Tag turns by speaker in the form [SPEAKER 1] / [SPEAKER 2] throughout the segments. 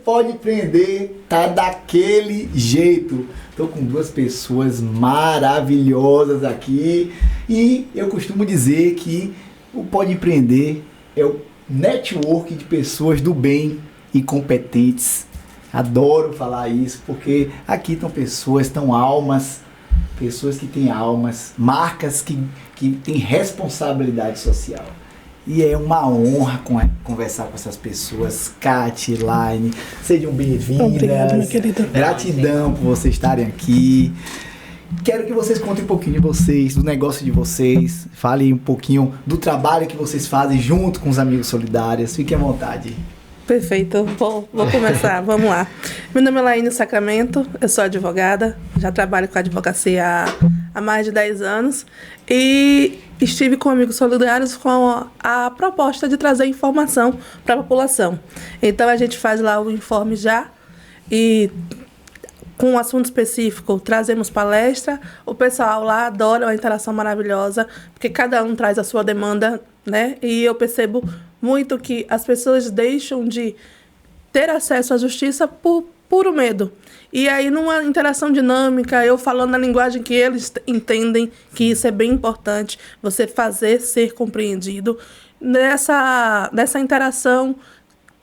[SPEAKER 1] Pode Empreender tá daquele jeito. Tô com duas pessoas maravilhosas aqui e eu costumo dizer que o Pode Empreender é o network de pessoas do bem e competentes. Adoro falar isso porque aqui estão pessoas, estão almas, pessoas que têm almas, marcas que têm responsabilidade social. E é uma honra conversar com essas pessoas. Kate, Elaine, sejam bem-vindas.
[SPEAKER 2] Obrigada, minha querida.
[SPEAKER 1] Gratidão por vocês estarem aqui. Quero que vocês contem um pouquinho de vocês, do negócio de vocês. Falem um pouquinho do trabalho que vocês fazem junto com os Amigos Solidários. Fiquem à vontade.
[SPEAKER 2] Perfeito, vou começar, vamos lá. Meu nome é Elaine Sacramento, eu sou advogada, já trabalho com advocacia há mais de 10 anos e estive com Amigos Solidários com a proposta de trazer informação para a população. Então a gente faz lá o Informe Já e com um assunto específico trazemos palestra, o pessoal lá adora uma interação maravilhosa, porque cada um traz a sua demanda, né? E eu percebo muito que as pessoas deixam de ter acesso à justiça por puro medo. E aí, numa interação dinâmica, eu falando na linguagem que eles entendem, que isso é bem importante, você fazer ser compreendido. Nessa interação,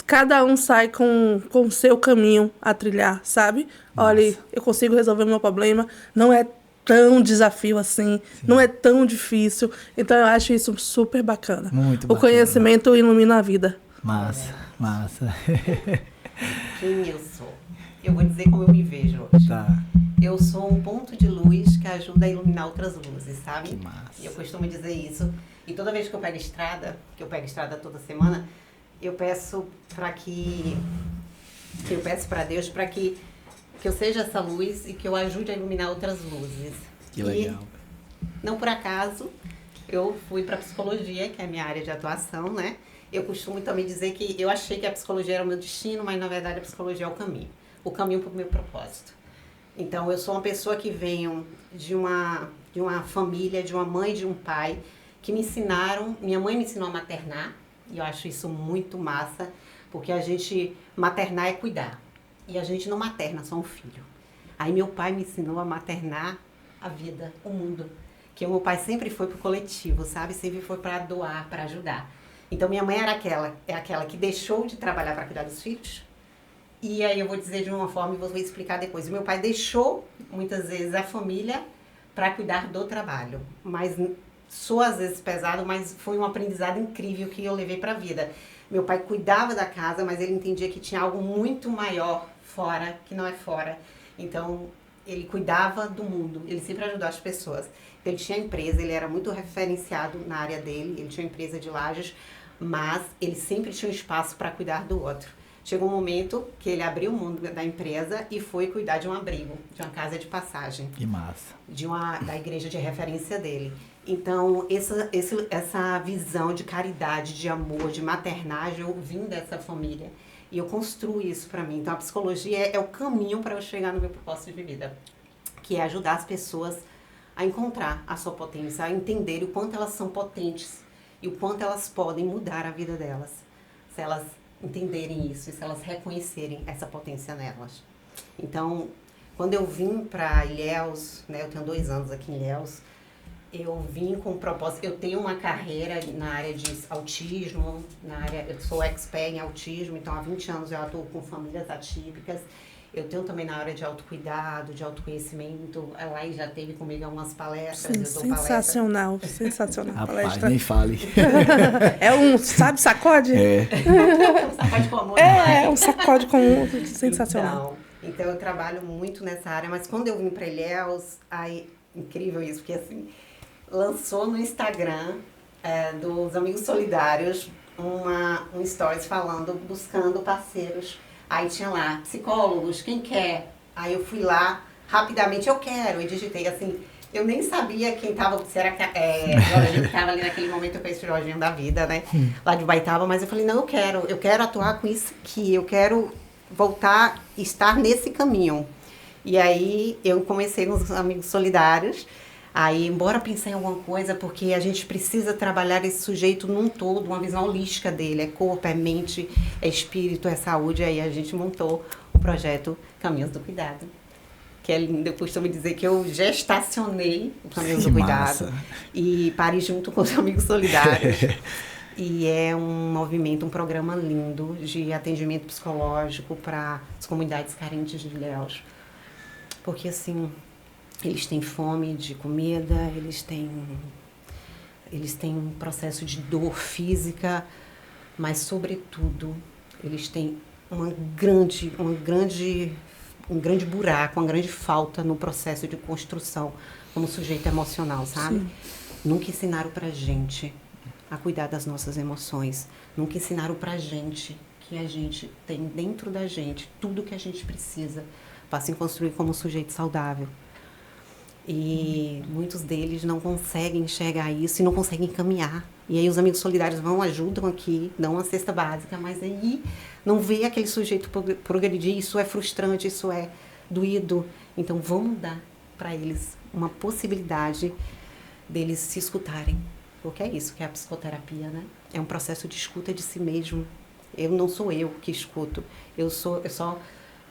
[SPEAKER 2] cada um sai com o seu caminho a trilhar, sabe? Nossa. Olha, eu consigo resolver o meu problema, não é tão desafio assim, não é tão difícil. Então eu acho isso super bacana.
[SPEAKER 1] Muito
[SPEAKER 2] bacana. O conhecimento ilumina a vida.
[SPEAKER 1] Massa, massa.
[SPEAKER 3] Quem eu sou? Eu vou dizer como eu me vejo hoje.
[SPEAKER 1] Tá.
[SPEAKER 3] Eu sou um ponto de luz que ajuda a iluminar outras luzes, sabe?
[SPEAKER 1] Que massa.
[SPEAKER 3] Eu costumo dizer isso. E toda vez que eu pego estrada, que eu pego estrada toda semana, eu peço para Deus para que eu seja essa luz e que eu ajude a iluminar outras luzes.
[SPEAKER 1] Que legal.
[SPEAKER 3] E, não por acaso, eu fui para psicologia, que é a minha área de atuação, né? Eu costumo também dizer que eu achei que a psicologia era o meu destino, mas na verdade a psicologia é o caminho para o meu propósito. Então eu sou uma pessoa que venho de uma família, de uma mãe e de um pai, que me ensinaram, minha mãe me ensinou a maternar, e eu acho isso muito massa, porque maternar é cuidar. E a gente não materna só um filho. Aí meu pai me ensinou a maternar a vida, o mundo. Que o meu pai sempre foi pro coletivo, sabe? Sempre foi para doar, para ajudar. Então minha mãe era aquela que deixou de trabalhar para cuidar dos filhos. E aí eu vou dizer de uma forma e vou explicar depois. O meu pai deixou, muitas vezes, a família para cuidar do trabalho. Mas sou às vezes pesado, mas foi um aprendizado incrível que eu levei para a vida. Meu pai cuidava da casa, mas ele entendia que tinha algo muito maior fora, que não é fora. Então, ele cuidava do mundo, ele sempre ajudou as pessoas. Ele tinha empresa, ele era muito referenciado na área dele, ele tinha empresa de lajes, mas ele sempre tinha um espaço para cuidar do outro. Chegou um momento que ele abriu o mundo da empresa e foi cuidar de um abrigo, de uma casa de passagem.
[SPEAKER 1] Que massa.
[SPEAKER 3] Da igreja de referência dele. Então, essa visão de caridade, de amor, de maternagem, eu vim dessa família. E eu construo isso para mim. Então, a psicologia é o caminho para eu chegar no meu propósito de vida, que é ajudar as pessoas a encontrar a sua potência, a entender o quanto elas são potentes e o quanto elas podem mudar a vida delas, se elas entenderem isso e se elas reconhecerem essa potência nelas. Então, quando eu vim para Ilhéus, né, eu tenho 2 anos aqui em Ilhéus, eu vim com o propósito, eu tenho uma carreira na área de autismo, eu sou expert em autismo, então há 20 anos eu atuo com famílias atípicas. Eu tenho também na área de autocuidado, de autoconhecimento. A Laís já teve comigo algumas palestras.
[SPEAKER 2] Sim, sensacional, sensacional.
[SPEAKER 1] Rapaz,
[SPEAKER 2] palestra.
[SPEAKER 1] nem fale.
[SPEAKER 2] É um, sabe, sacode?
[SPEAKER 1] É.
[SPEAKER 3] Um sacode com amor.
[SPEAKER 2] É um sacode com amor, sensacional.
[SPEAKER 3] Então eu trabalho muito nessa área, mas quando eu vim para Ilhéus, aí, incrível isso, porque assim, lançou no Instagram dos Amigos Solidários um stories buscando parceiros. Aí tinha lá, psicólogos, quem quer? Aí eu fui lá, rapidamente, eu quero, e digitei assim, eu nem sabia quem tava, se era Jorginho que tava ali naquele momento, eu conheci o Jorginho da vida, né, lá de Baitaba, mas eu falei, não, eu quero atuar com isso aqui, eu quero voltar, estar nesse caminho. E aí eu comecei nos Amigos Solidários, Aí, embora pensar em alguma coisa, porque a gente precisa trabalhar esse sujeito num todo, uma visão holística dele, é corpo, é mente, é espírito, é saúde, aí a gente montou o projeto Caminhos do Cuidado, que é lindo. Eu costumo dizer que eu gestacionei o Caminhos
[SPEAKER 1] Que
[SPEAKER 3] do Cuidado
[SPEAKER 1] massa.
[SPEAKER 3] e parei junto com os Amigos Solidários. E é um movimento, um programa lindo de atendimento psicológico para as comunidades carentes de Ilhéus. Porque, assim, eles têm fome de comida, eles têm um processo de dor física, mas, sobretudo, eles têm um grande buraco, uma grande falta no processo de construção como sujeito emocional, sabe?
[SPEAKER 2] Sim.
[SPEAKER 3] Nunca ensinaram pra gente a cuidar das nossas emoções. Nunca ensinaram pra gente que a gente tem dentro da gente tudo que a gente precisa para se construir como um sujeito saudável. E muitos deles não conseguem enxergar isso e não conseguem caminhar. E aí os Amigos Solidários vão, ajudam aqui, dão uma cesta básica, mas aí não vê aquele sujeito progredir. Isso é frustrante, isso é doído. Então vamos dar para eles uma possibilidade deles se escutarem. Porque é isso que é a psicoterapia, né? É um processo de escuta de si mesmo. Eu não sou eu que escuto. Eu só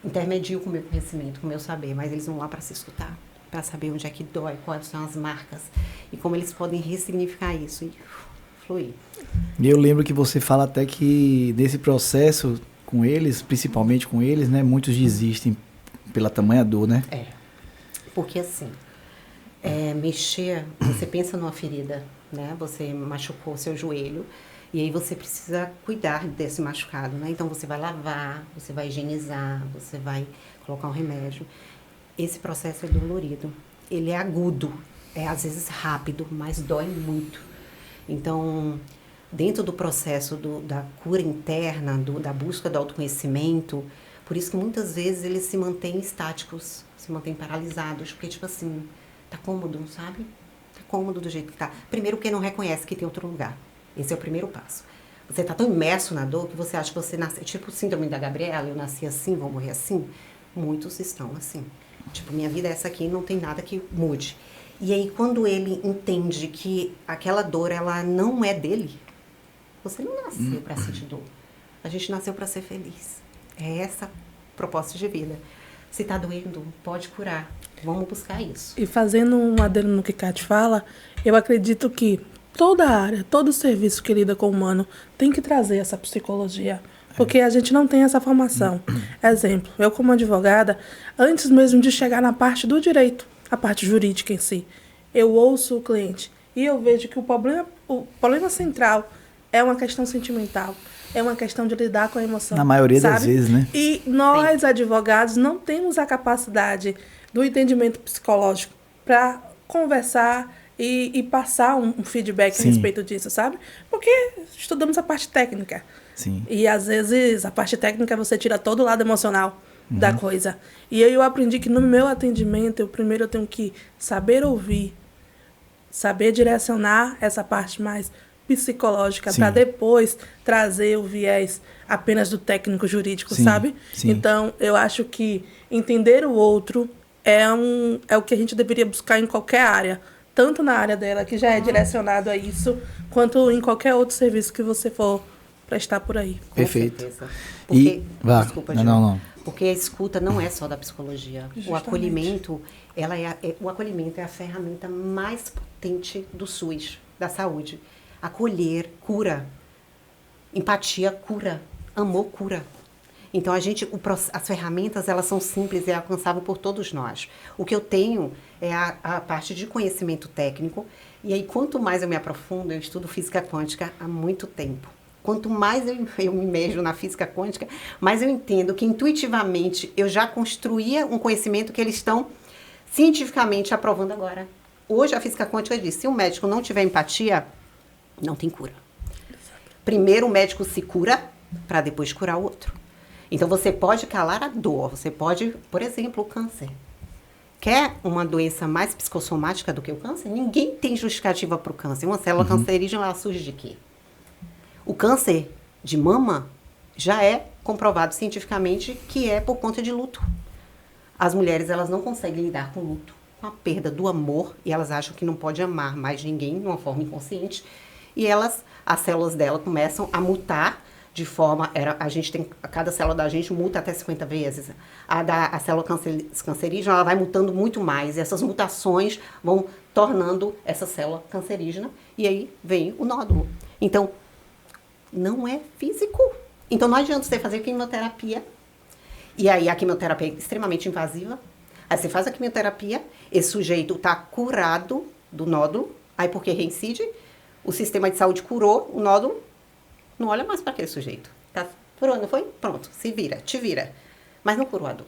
[SPEAKER 3] intermedio com o meu conhecimento, com o meu saber, mas eles vão lá para se escutar, para saber onde é que dói, quais são as marcas e como eles podem ressignificar isso e fluir.
[SPEAKER 1] E eu lembro que você fala até que nesse processo com eles, principalmente com eles, né, muitos desistem pela tamanha dor, né?
[SPEAKER 3] É, porque assim, mexer, você pensa numa ferida, né? Você machucou seu joelho e aí você precisa cuidar desse machucado, né? Então você vai lavar, você vai higienizar, você vai colocar um remédio. Esse processo é dolorido, ele é agudo, é às vezes rápido, mas dói muito. Então, dentro do processo da cura interna, da busca do autoconhecimento, por isso que muitas vezes eles se mantêm estáticos, se mantêm paralisados, porque tipo assim, tá cômodo, sabe? Tá cômodo do jeito que tá. Primeiro porque não reconhece que tem outro lugar. Esse é o primeiro passo. Você tá tão imerso na dor que você acha que você nasceu, tipo o síndrome da Gabriela, eu nasci assim, vou morrer assim. Muitos estão assim. Tipo, minha vida é essa aqui, não tem nada que mude. E aí, quando ele entende que aquela dor, ela não é dele, você não nasceu para sentir dor. A gente nasceu para ser feliz. É essa a proposta de vida. Se tá doendo, pode curar. Vamos buscar isso.
[SPEAKER 2] E fazendo um adendo no que Kate fala, eu acredito que toda área, todo serviço que lida com o humano tem que trazer essa psicologia. Porque a gente não tem essa formação. Exemplo, eu como advogada, antes mesmo de chegar na parte do direito, a parte jurídica em si, eu ouço o cliente e eu vejo que o problema central é uma questão sentimental, é uma questão de lidar com a emoção.
[SPEAKER 1] Na maioria
[SPEAKER 2] sabe?
[SPEAKER 1] das vezes, né?
[SPEAKER 2] E nós, advogados, não temos a capacidade do entendimento psicológico para conversar e passar um feedback a
[SPEAKER 1] Sim.
[SPEAKER 2] respeito disso, sabe? Porque estudamos a parte técnica.
[SPEAKER 1] Sim.
[SPEAKER 2] E às vezes a parte técnica você tira todo o lado emocional da coisa. E aí eu aprendi que no meu atendimento, primeiro eu tenho que saber ouvir, saber direcionar essa parte mais psicológica para depois trazer o viés apenas do técnico jurídico,
[SPEAKER 1] Sim,
[SPEAKER 2] sabe?
[SPEAKER 1] sim.
[SPEAKER 2] Então, eu acho que entender o outro é o que a gente deveria buscar em qualquer área. Tanto na área dela, que já é direcionado a isso, quanto em qualquer outro serviço que você for prestar por aí.
[SPEAKER 1] Perfeito.
[SPEAKER 3] Com certeza. Porque,
[SPEAKER 1] Vá.
[SPEAKER 3] desculpa,
[SPEAKER 1] Não,
[SPEAKER 3] Gil.
[SPEAKER 1] não.
[SPEAKER 3] Porque a escuta não é só da psicologia. O
[SPEAKER 2] Justamente.
[SPEAKER 3] acolhimento, o acolhimento é a ferramenta mais potente do SUS, da saúde. Acolher cura. Empatia cura. Amor cura. Então, as ferramentas, elas são simples e alcançáveis por todos nós. O que eu tenho é a parte de conhecimento técnico. E aí, quanto mais eu me aprofundo, eu estudo física quântica há muito tempo. Quanto mais eu me imerjo na física quântica, mais eu entendo que intuitivamente eu já construía um conhecimento que eles estão cientificamente aprovando agora. Hoje a física quântica diz, se o médico não tiver empatia, não tem cura. Primeiro o médico se cura para depois curar o outro. Então você pode calar a dor, você pode, por exemplo, o câncer. Quer uma doença mais psicossomática do que o câncer? Ninguém tem justificativa para o câncer. Uma célula cancerígena, ela surge de quê? O câncer de mama já é comprovado cientificamente que é por conta de luto. As mulheres, elas não conseguem lidar com luto, com a perda do amor, e elas acham que não pode amar mais ninguém de uma forma inconsciente, e as células dela começam a mutar de forma, cada célula da gente muta até 50 vezes. A célula cancerígena, ela vai mutando muito mais, e essas mutações vão tornando essa célula cancerígena, e aí vem o nódulo. Então, não é físico. Então, não adianta você fazer quimioterapia, e aí a quimioterapia é extremamente invasiva. Aí você faz a quimioterapia, esse sujeito está curado do nódulo, aí porque reincide, o sistema de saúde curou o nódulo, não olha mais para aquele sujeito. Tá curou, não foi? Pronto, se vira, te vira. Mas não curou a dor.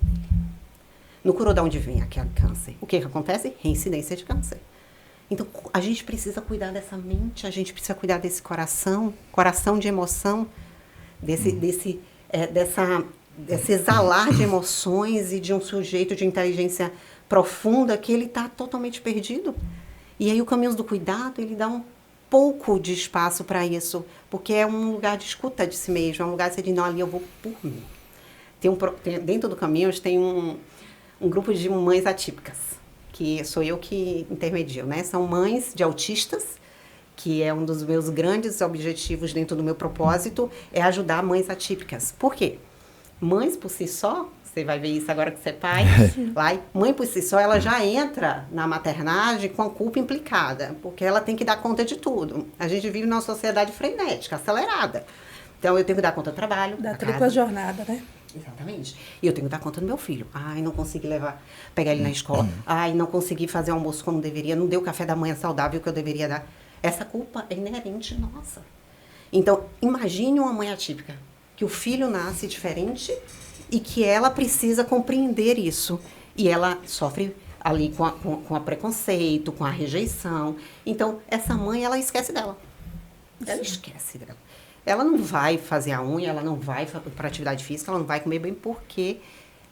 [SPEAKER 3] Não curou de onde vem aquele câncer. O que acontece? Reincidência de câncer. Então, a gente precisa cuidar dessa mente, a gente precisa cuidar desse coração de emoção, desse exalar de emoções e de um sujeito de inteligência profunda que ele está totalmente perdido. E aí o Caminhos do Cuidado, ele dá um pouco de espaço para isso, porque é um lugar de escuta de si mesmo, é um lugar de você dizer, não, ali eu vou por mim. Dentro do Caminhos tem um grupo de mães atípicas, que sou eu que intermedio, né? São mães de autistas, que é um dos meus grandes objetivos dentro do meu propósito, é ajudar mães atípicas. Por quê? Mães por si só, você vai ver isso agora que você é pai, mãe por si só, ela já entra na maternagem com a culpa implicada, porque ela tem que dar conta de tudo. A gente vive numa sociedade frenética, acelerada. Então, eu tenho que dar conta do trabalho,
[SPEAKER 2] da tripla jornada, né?
[SPEAKER 3] Exatamente. E eu tenho que dar conta do meu filho. Ai, não consegui pegar ele na escola. Ai, não consegui fazer o almoço como deveria. Não deu o café da manhã saudável que eu deveria dar. Essa culpa é inerente nossa. Então, imagine uma mãe atípica, que o filho nasce diferente e que ela precisa compreender isso. E ela sofre ali com a preconceito, com a rejeição. Então, essa mãe, ela esquece dela. Ela esquece dela. Ela não vai fazer a unha, ela não vai para atividade física, ela não vai comer bem porque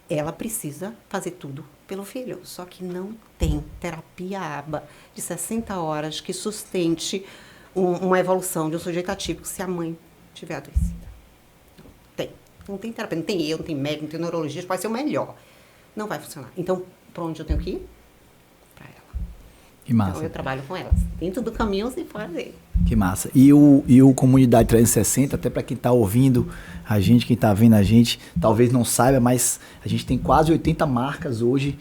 [SPEAKER 3] ela precisa fazer tudo pelo filho. Só que não tem terapia ABA de 60 horas que sustente uma evolução de um sujeito atípico se a mãe tiver adoecida. Não tem terapia, não tem não tem médico, não tem neurologista, pode ser o melhor. Não vai funcionar. Então, para onde eu tenho que ir? Para ela.
[SPEAKER 1] Que massa.
[SPEAKER 3] Então, eu trabalho com elas. Dentro do caminho e fora dele.
[SPEAKER 1] Que massa. E o Comunidade 360, até para quem está ouvindo a gente, quem está vendo a gente, talvez não saiba, mas a gente tem quase 80 marcas hoje,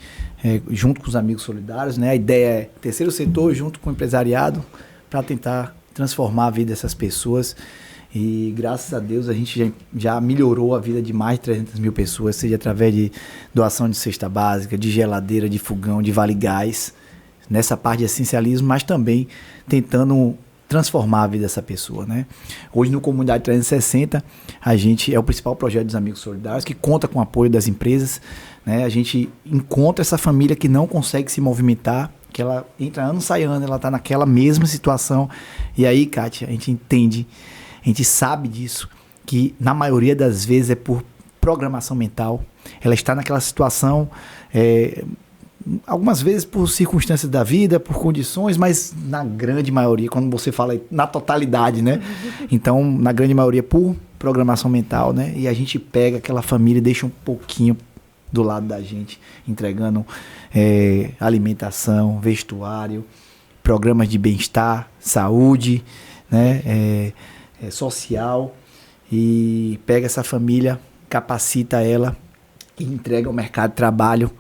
[SPEAKER 1] junto com os Amigos Solidários, né? A ideia é terceiro setor junto com o empresariado para tentar transformar a vida dessas pessoas. E graças a Deus a gente já melhorou a vida de mais de 300 mil pessoas, seja através de doação de cesta básica, de geladeira, de fogão, de vale gás, nessa parte de essencialismo, mas também tentando transformar a vida dessa pessoa, né? Hoje no Comunidade 360, a gente é o principal projeto dos Amigos Solidários, que conta com o apoio das empresas, né? A gente encontra essa família que não consegue se movimentar, que ela entra ano, sai ano, ela está naquela mesma situação. E aí, Kátia, a gente entende, a gente sabe disso, que na maioria das vezes é por programação mental. Ela está naquela situação, algumas vezes por circunstâncias da vida, por condições, mas na grande maioria, quando você fala na totalidade, né? Então, na grande maioria por programação mental, né? E a gente pega aquela família e deixa um pouquinho do lado da gente, entregando alimentação, vestuário, programas de bem-estar, saúde, né? Social, e pega essa família, capacita ela e entrega ao mercado de trabalho,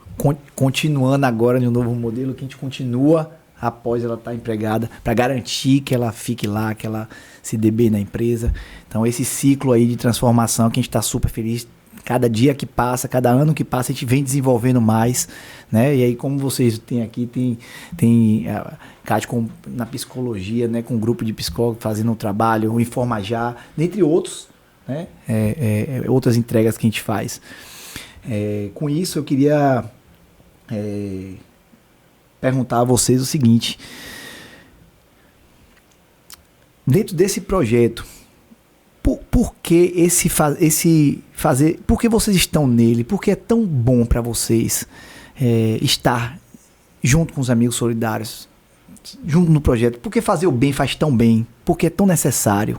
[SPEAKER 1] continuando agora de um novo modelo que a gente continua após ela estar empregada, para garantir que ela fique lá, que ela se dê bem na empresa. Então esse ciclo aí de transformação que a gente está super feliz, cada dia que passa, cada ano que passa, a gente vem desenvolvendo mais, né? E aí, como vocês têm aqui, tem a Kátia na psicologia, né? Com um grupo de psicólogos fazendo um trabalho, o Informajar, dentre outros, né? Outras entregas que a gente faz. Com isso, eu queria perguntar a vocês o seguinte: dentro desse projeto, por que por que vocês estão nele? Por que é tão bom para vocês estar junto com os Amigos Solidários, junto no projeto? Por que fazer o bem faz tão bem? Por que é tão necessário?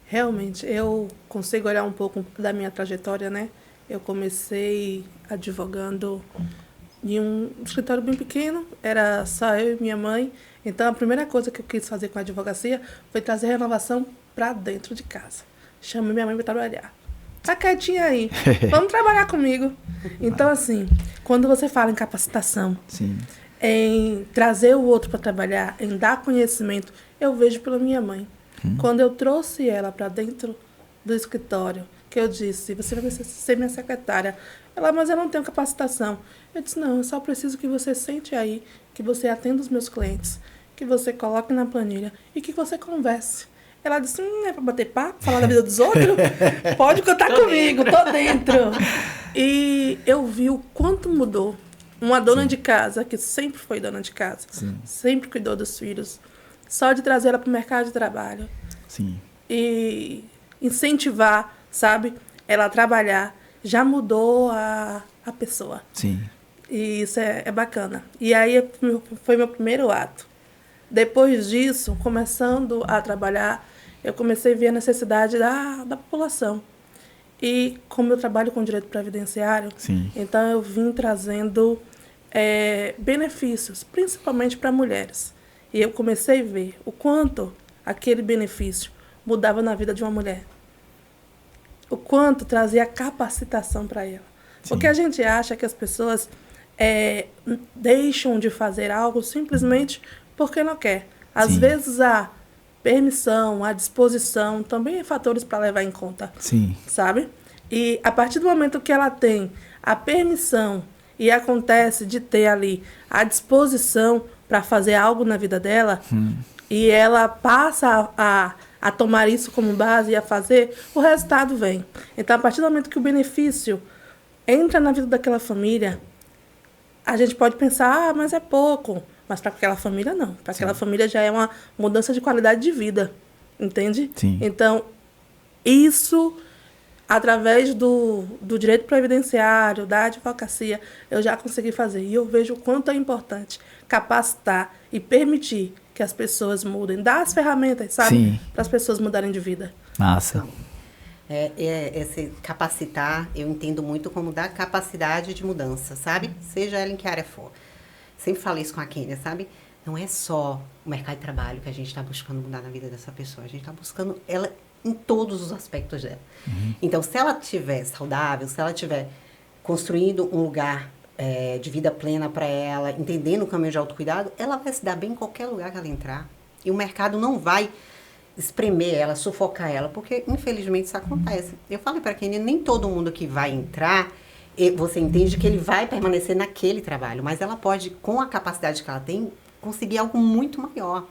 [SPEAKER 2] Realmente, eu consigo olhar um pouco da minha trajetória, né? Eu comecei advogando em um escritório bem pequeno, era só eu e minha mãe. Então, a primeira coisa que eu quis fazer com a advocacia foi trazer renovação para dentro de casa. Chamei minha mãe para trabalhar. Tá quietinha aí, vamos trabalhar comigo. Então, assim, quando você fala em capacitação,
[SPEAKER 1] Sim.
[SPEAKER 2] em trazer o outro para trabalhar, em dar conhecimento, eu vejo pela minha mãe. Quando eu trouxe ela para dentro do escritório, que eu disse, você vai ser minha secretária. Ela, mas eu não tenho capacitação. Eu disse, não, eu só preciso que você sente aí, que você atenda os meus clientes, que você coloque na planilha e que você converse. Ela disse, é para bater papo, falar da vida dos outros? Pode contar comigo, tô dentro. E eu vi o quanto mudou. Uma dona de casa, que sempre foi dona de casa, sempre cuidou dos filhos, só de trazer ela para o mercado de trabalho.
[SPEAKER 1] Sim.
[SPEAKER 2] E incentivar, sabe, ela a trabalhar, já mudou a pessoa.
[SPEAKER 1] Sim.
[SPEAKER 2] E isso é bacana. E aí foi meu primeiro ato. Depois disso, começando a trabalhar, eu comecei a ver a necessidade da população. E como eu trabalho com direito previdenciário,
[SPEAKER 1] Sim.
[SPEAKER 2] então eu vim trazendo benefícios, principalmente para mulheres. E eu comecei a ver o quanto aquele benefício mudava na vida de uma mulher. O quanto trazia capacitação para ela.
[SPEAKER 1] Sim.
[SPEAKER 2] Porque a gente acha que as pessoas deixam de fazer algo simplesmente porque não quer. Às
[SPEAKER 1] Sim.
[SPEAKER 2] vezes a permissão, a disposição, também é fatores para levar em conta.
[SPEAKER 1] Sim.
[SPEAKER 2] Sabe? E a partir do momento que ela tem a permissão e acontece de ter ali a disposição para fazer algo na vida dela, e ela passa a tomar isso como base e a fazer, o resultado vem. Então, a partir do momento que o benefício entra na vida daquela família, a gente pode pensar, mas é pouco. Mas para aquela família, não. Para aquela família já é uma mudança de qualidade de vida. Entende?
[SPEAKER 1] Sim.
[SPEAKER 2] Então, isso, através do direito previdenciário, da advocacia, eu já consegui fazer. E eu vejo o quanto é importante capacitar e permitir que as pessoas mudem. Dar as ferramentas, sabe? Para as pessoas mudarem de vida.
[SPEAKER 1] Massa.
[SPEAKER 3] Esse capacitar, eu entendo muito como dar capacidade de mudança, sabe? Seja ela em que área for. Sempre falei isso com a Kênia, sabe? Não é só o mercado de trabalho que a gente está buscando mudar na vida dessa pessoa. A gente está buscando ela em todos os aspectos dela. Então, se ela estiver saudável, se ela estiver construindo um lugar de vida plena para ela, entendendo o caminho de autocuidado, ela vai se dar bem em qualquer lugar que ela entrar. E o mercado não vai espremer ela, sufocar ela, porque, infelizmente, isso acontece. Eu falei para a Kênia, nem todo mundo que vai entrar, você entende que ele vai permanecer naquele trabalho, mas ela pode, com a capacidade que ela tem, conseguir algo muito maior.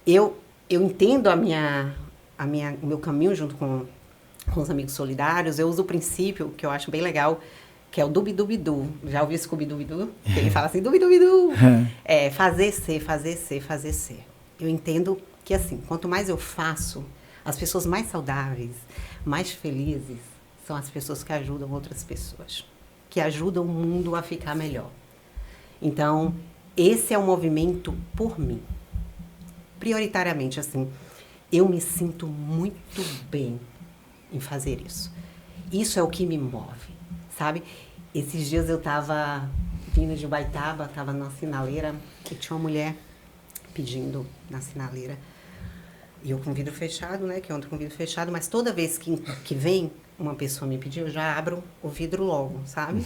[SPEAKER 3] Eu entendo o meu caminho junto com os amigos solidários. Eu uso o princípio, que eu acho bem legal, que é o dubidubidu. Já ouviu esse Scooby-Doobidu? Ele fala assim, dubidubidu. Fazer ser, fazer ser, fazer ser. Eu entendo que, assim, quanto mais eu faço, as pessoas mais saudáveis, mais felizes, são as pessoas que ajudam outras pessoas, que ajudam o mundo a ficar melhor. Então, esse é um movimento por mim. Prioritariamente, assim, eu me sinto muito bem em fazer isso. Isso é o que me move, sabe? Esses dias eu estava vindo de Ubaitaba, estava na sinaleira, e tinha uma mulher pedindo na sinaleira. E eu com vidro fechado, né? Que eu ando com vidro fechado, mas toda vez que vem uma pessoa me pedir, eu já abro o vidro logo, sabe?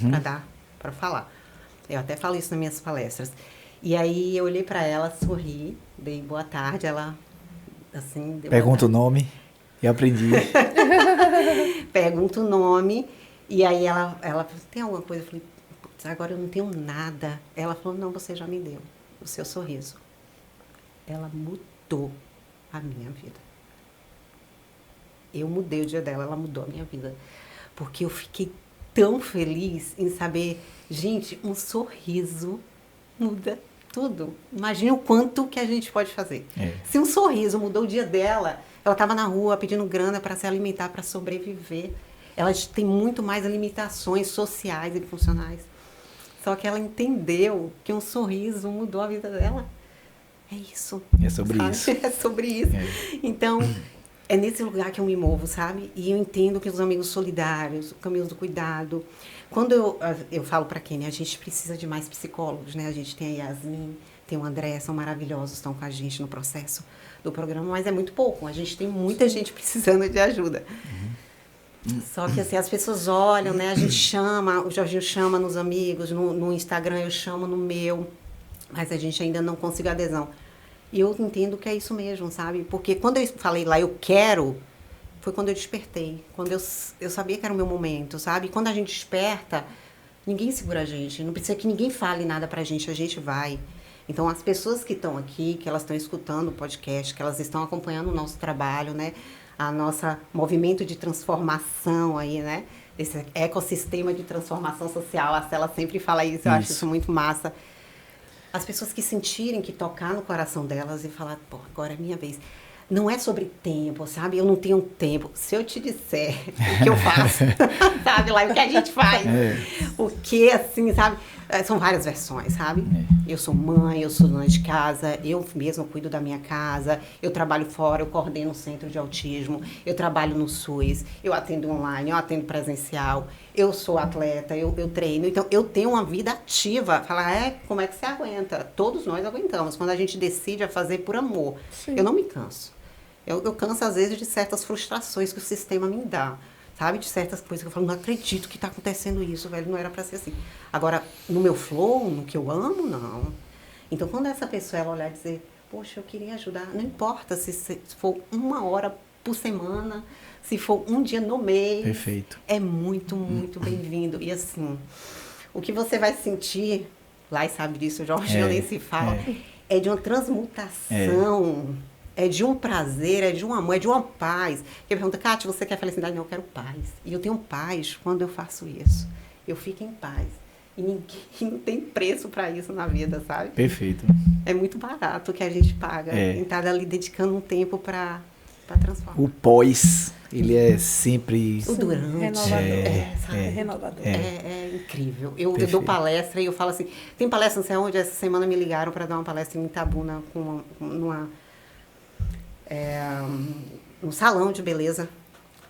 [SPEAKER 3] Para falar. Eu até falo isso nas minhas palestras. E aí eu olhei para ela, sorri, dei boa tarde, ela assim...
[SPEAKER 1] Pergunta o nome e aprendi.
[SPEAKER 3] Pergunta o nome, e aí ela falou, tem alguma coisa? Eu falei, putz, agora eu não tenho nada. Ela falou, não, você já me deu o seu sorriso. Ela mudou a minha vida. Eu mudei o dia dela, ela mudou a minha vida. Porque eu fiquei tão feliz em saber, gente, um sorriso muda tudo. Imagina o quanto que a gente pode fazer. Se um sorriso mudou o dia dela, ela estava na rua pedindo grana para se alimentar, para sobreviver. Ela tem muito mais limitações sociais e funcionais. Só que ela entendeu que um sorriso mudou a vida dela. É isso.
[SPEAKER 1] É sobre
[SPEAKER 3] sabe?
[SPEAKER 1] isso.
[SPEAKER 3] É sobre isso. Então, é nesse lugar que eu me movo, sabe? E eu entendo que os amigos solidários, o caminho do cuidado. Quando eu falo para quem, né? A gente precisa de mais psicólogos, né? A gente tem a Yasmin, tem o André, são maravilhosos, estão com a gente no processo do programa, mas é muito pouco. A gente tem muita gente precisando de ajuda. Só que assim, as pessoas olham, né? A gente chama, o Jorginho chama nos amigos, no Instagram eu chamo no meu, mas a gente ainda não conseguiu adesão. E eu entendo que é isso mesmo, sabe? Porque quando eu falei lá, eu quero, foi quando eu despertei. Quando eu sabia que era o meu momento, sabe? E quando a gente desperta, ninguém segura a gente. Não precisa que ninguém fale nada pra gente, a gente vai. Então, as pessoas que estão aqui, que elas estão escutando o podcast, que elas estão acompanhando o nosso trabalho, né? A nossa movimento de transformação aí, né? Esse ecossistema de transformação social. A Cela sempre fala isso, eu acho isso muito massa. As pessoas que sentirem, que tocar no coração delas e falar, pô, agora é minha vez. Não é sobre tempo, sabe? Eu não tenho tempo. Se eu te disser o que eu faço, sabe? Lá o que a gente faz. O que, assim, sabe? São várias versões, sabe? Eu sou mãe, eu sou dona de casa, eu mesma cuido da minha casa, eu trabalho fora, eu coordeno um centro de autismo, eu trabalho no SUS, eu atendo online, eu atendo presencial, eu sou atleta, eu treino. Então, eu tenho uma vida ativa. Falar, como é que você aguenta? Todos nós aguentamos. Quando a gente decide a fazer por amor. Sim. Eu não me canso. Eu canso, às vezes, de certas frustrações que o sistema me dá. Sabe? De certas coisas que eu falo, não acredito que está acontecendo isso, velho. Não era para ser assim. Agora, no meu flow, no que eu amo, não. Então, quando essa pessoa ela olhar e dizer, poxa, eu queria ajudar. Não importa se for 1 hora por semana, se for um dia no mês.
[SPEAKER 1] Perfeito.
[SPEAKER 3] É muito, muito bem-vindo. E assim, o que você vai sentir, lá e sabe disso, o Jorginho nem se fala, é de uma transmutação. É de um prazer, é de um amor, é de uma paz. Ele pergunta, Kátia, você quer felicidade? Não, eu quero paz. E eu tenho paz quando eu faço isso. Eu fico em paz. E ninguém não tem preço para isso na vida, sabe?
[SPEAKER 1] Perfeito.
[SPEAKER 3] É muito barato o que a gente paga. Em estar ali dedicando um tempo para transformar.
[SPEAKER 1] O pós, ele é sempre...
[SPEAKER 3] O durante.
[SPEAKER 2] Renovador. Renovador.
[SPEAKER 3] É incrível. Eu dou palestra e eu falo assim, tem palestra, não sei onde, essa semana me ligaram para dar uma palestra em Itabuna, um salão de beleza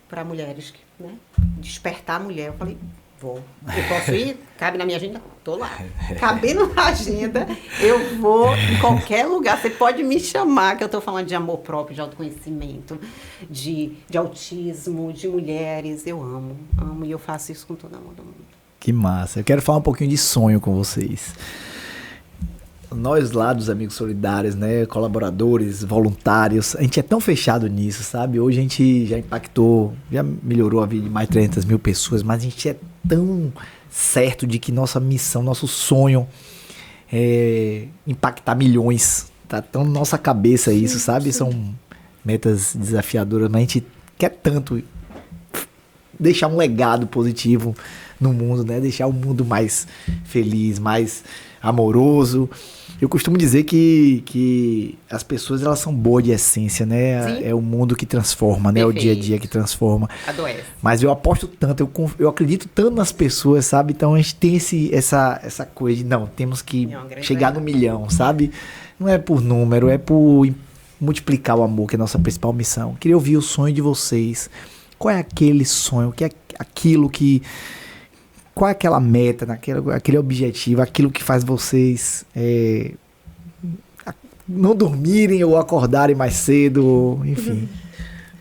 [SPEAKER 3] para mulheres, né? Despertar a mulher. Eu falei, vou. Eu posso ir? Cabe na minha agenda? Tô lá. Cabendo na agenda, eu vou em qualquer lugar. Você pode me chamar, que eu tô falando de amor próprio, de autoconhecimento, de autismo, de mulheres. Eu amo e eu faço isso com todo amor do mundo.
[SPEAKER 1] Que massa. Eu quero falar um pouquinho de sonho com vocês. Nós lá dos Amigos Solidários, né, colaboradores, voluntários, a gente é tão fechado nisso, sabe? Hoje a gente já impactou, já melhorou a vida de mais de 300 mil pessoas, mas a gente é tão certo de que nossa missão, nosso sonho é impactar milhões. Tá tão na nossa cabeça isso, sabe? São metas desafiadoras, mas a gente quer tanto deixar um legado positivo no mundo, né? Deixar o mundo mais feliz, mais amoroso. Eu costumo dizer que as pessoas, elas são boas de essência, né?
[SPEAKER 3] Sim.
[SPEAKER 1] É o mundo que transforma, né?
[SPEAKER 3] Perfeito.
[SPEAKER 1] É o dia a dia que transforma.
[SPEAKER 3] Adoece.
[SPEAKER 1] Mas eu aposto tanto, eu acredito tanto nas pessoas, sabe? Então a gente tem essa coisa de, não, temos que chegar no milhão, sabe? Não é por número, é por multiplicar o amor, que é a nossa principal missão. Queria ouvir o sonho de vocês. Qual é aquele sonho? O que é aquilo que... Qual é aquela meta, aquele objetivo, aquilo que faz vocês não dormirem ou acordarem mais cedo, enfim.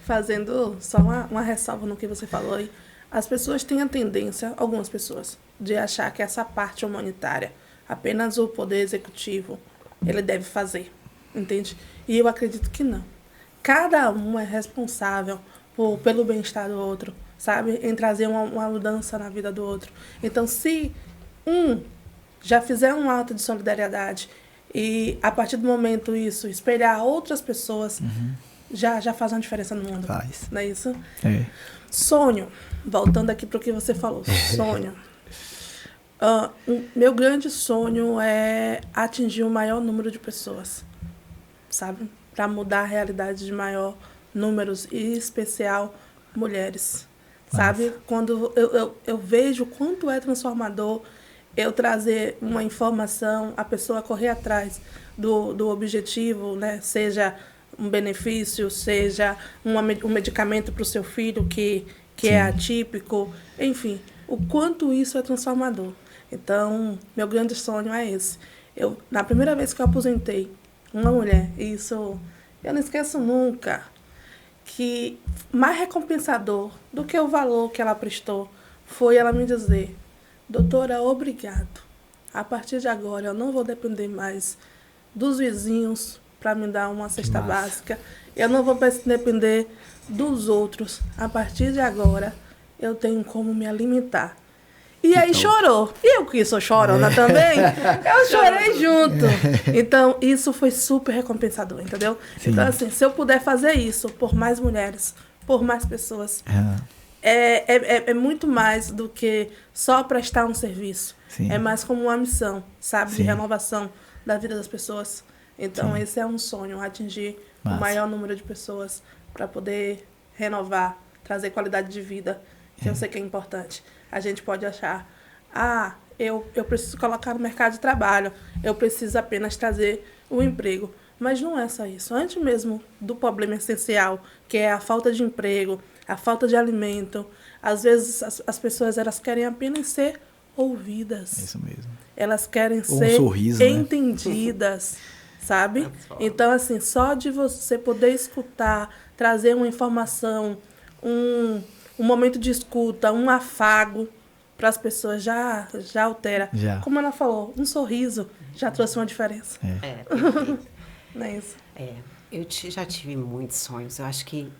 [SPEAKER 2] Fazendo só uma ressalva no que você falou aí. As pessoas têm a tendência, algumas pessoas, de achar que essa parte humanitária, apenas o poder executivo, ele deve fazer, entende? E eu acredito que não. Cada um é responsável pelo bem-estar do outro, sabe? Em trazer uma mudança na vida do outro. Então, se um já fizer um ato de solidariedade e, a partir do momento, isso espelhar outras pessoas, já faz uma diferença no mundo.
[SPEAKER 1] Faz.
[SPEAKER 2] Não é isso?
[SPEAKER 1] É.
[SPEAKER 2] Sonho. Voltando aqui para o que você falou. Sonho. Meu grande sonho é atingir o maior número de pessoas, sabe? Para mudar a realidade de maior números, e em especial mulheres. Sabe? Quando eu vejo o quanto é transformador eu trazer uma informação, a pessoa correr atrás do objetivo, né? Seja um benefício, seja um medicamento para o seu filho que é atípico, enfim, o quanto isso é transformador. Então, meu grande sonho é esse. Na primeira vez que eu aposentei uma mulher, isso eu não esqueço nunca, que mais recompensador do que o valor que ela prestou foi ela me dizer: doutora, obrigado. A partir de agora eu não vou depender mais dos vizinhos para me dar uma cesta básica. Eu não vou depender dos outros. A partir de agora eu tenho como me alimentar. E aí chorou. E eu que sou chorona também, eu chorei junto. Então, isso foi super recompensador, entendeu? Sim. Então, assim, se eu puder fazer isso por mais mulheres, por mais pessoas, é muito mais do que só prestar um serviço. Sim. É mais como uma missão, sabe? Sim. De renovação da vida das pessoas. Então, sim, esse é um sonho, atingir o maior número de pessoas para poder renovar, trazer qualidade de vida, que eu sei que é importante. A gente pode achar, eu preciso colocar no mercado de trabalho, eu preciso apenas trazer um emprego. Mas não é só isso. Antes mesmo do problema essencial, que é a falta de emprego, a falta de alimento, às vezes as pessoas elas querem apenas ser ouvidas.
[SPEAKER 1] Isso mesmo.
[SPEAKER 2] Elas querem ser entendidas, né? Sabe? Então, assim, só de você poder escutar, trazer uma informação, um momento de escuta, um afago para as pessoas já altera. Já. Como ela falou, um sorriso já trouxe uma diferença.
[SPEAKER 3] Perfeito.
[SPEAKER 2] Não é isso?
[SPEAKER 3] Eu já tive muitos sonhos. Eu acho que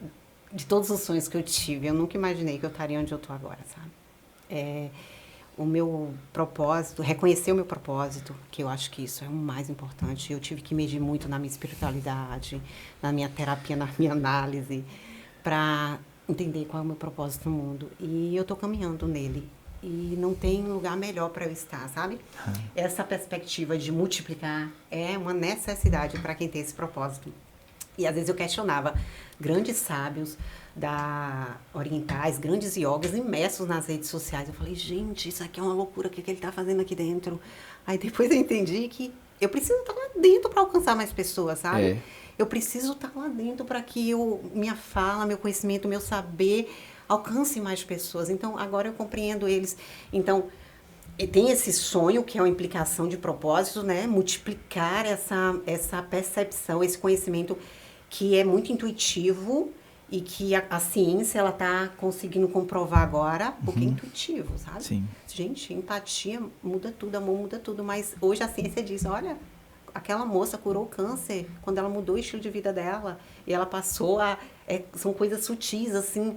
[SPEAKER 3] de todos os sonhos que eu tive, eu nunca imaginei que eu estaria onde eu estou agora, sabe? O meu propósito, reconhecer o meu propósito, que eu acho que isso é o mais importante. Eu tive que medir muito na minha espiritualidade, na minha terapia, na minha análise, para entender qual é o meu propósito no mundo. E eu estou caminhando nele. E não tem lugar melhor para eu estar, sabe? Essa perspectiva de multiplicar é uma necessidade para quem tem esse propósito. E às vezes eu questionava grandes sábios orientais, grandes iogas imersos nas redes sociais. Eu falei, gente, isso aqui é uma loucura, o que ele está fazendo aqui dentro? Aí depois eu entendi que eu preciso estar lá dentro para alcançar mais pessoas, sabe? Eu preciso estar lá dentro para que minha fala, meu conhecimento, meu saber alcance mais pessoas. Então, agora eu compreendo eles. Então, tem esse sonho, que é uma implicação de propósito, né? Multiplicar essa percepção, esse conhecimento que é muito intuitivo e que a ciência ela está conseguindo comprovar agora, porque é intuitivo, sabe? Sim. Gente, empatia muda tudo, amor muda tudo, mas hoje a ciência diz, olha, aquela moça curou o câncer quando ela mudou o estilo de vida dela e ela passou são coisas sutis, assim,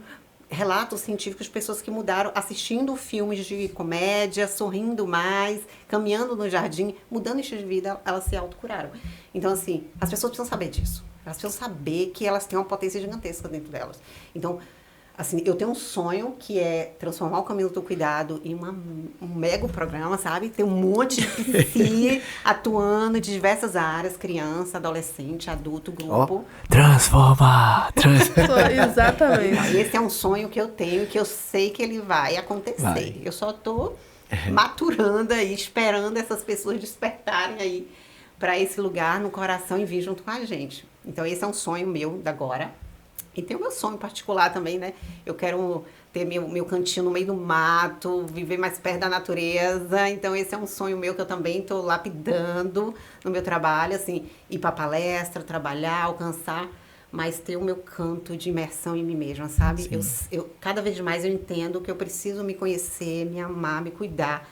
[SPEAKER 3] relatos científicos de pessoas que mudaram assistindo filmes de comédia, sorrindo mais, caminhando no jardim, mudando o estilo de vida, elas se autocuraram. Então, assim, as pessoas precisam saber disso. Elas precisam saber que elas têm uma potência gigantesca dentro delas. Então, assim, eu tenho um sonho que é transformar o Caminho do Cuidado em um mega programa, sabe? Tem um monte de psi atuando de diversas áreas, criança, adolescente, adulto, grupo.
[SPEAKER 1] Transforma!
[SPEAKER 2] Exatamente.
[SPEAKER 3] Esse é um sonho que eu tenho, que eu sei que ele vai acontecer. Eu só estou maturando aí, esperando essas pessoas despertarem aí para esse lugar no coração e vir junto com a gente. Então, esse é um sonho meu da agora. E tem o meu sonho particular também, né? Eu quero ter meu cantinho no meio do mato, viver mais perto da natureza. Então, esse é um sonho meu que eu também estou lapidando no meu trabalho, assim, ir para palestra, trabalhar, alcançar, mas ter o meu canto de imersão em mim mesma, sabe? Eu cada vez mais eu entendo que eu preciso me conhecer, me amar, me cuidar,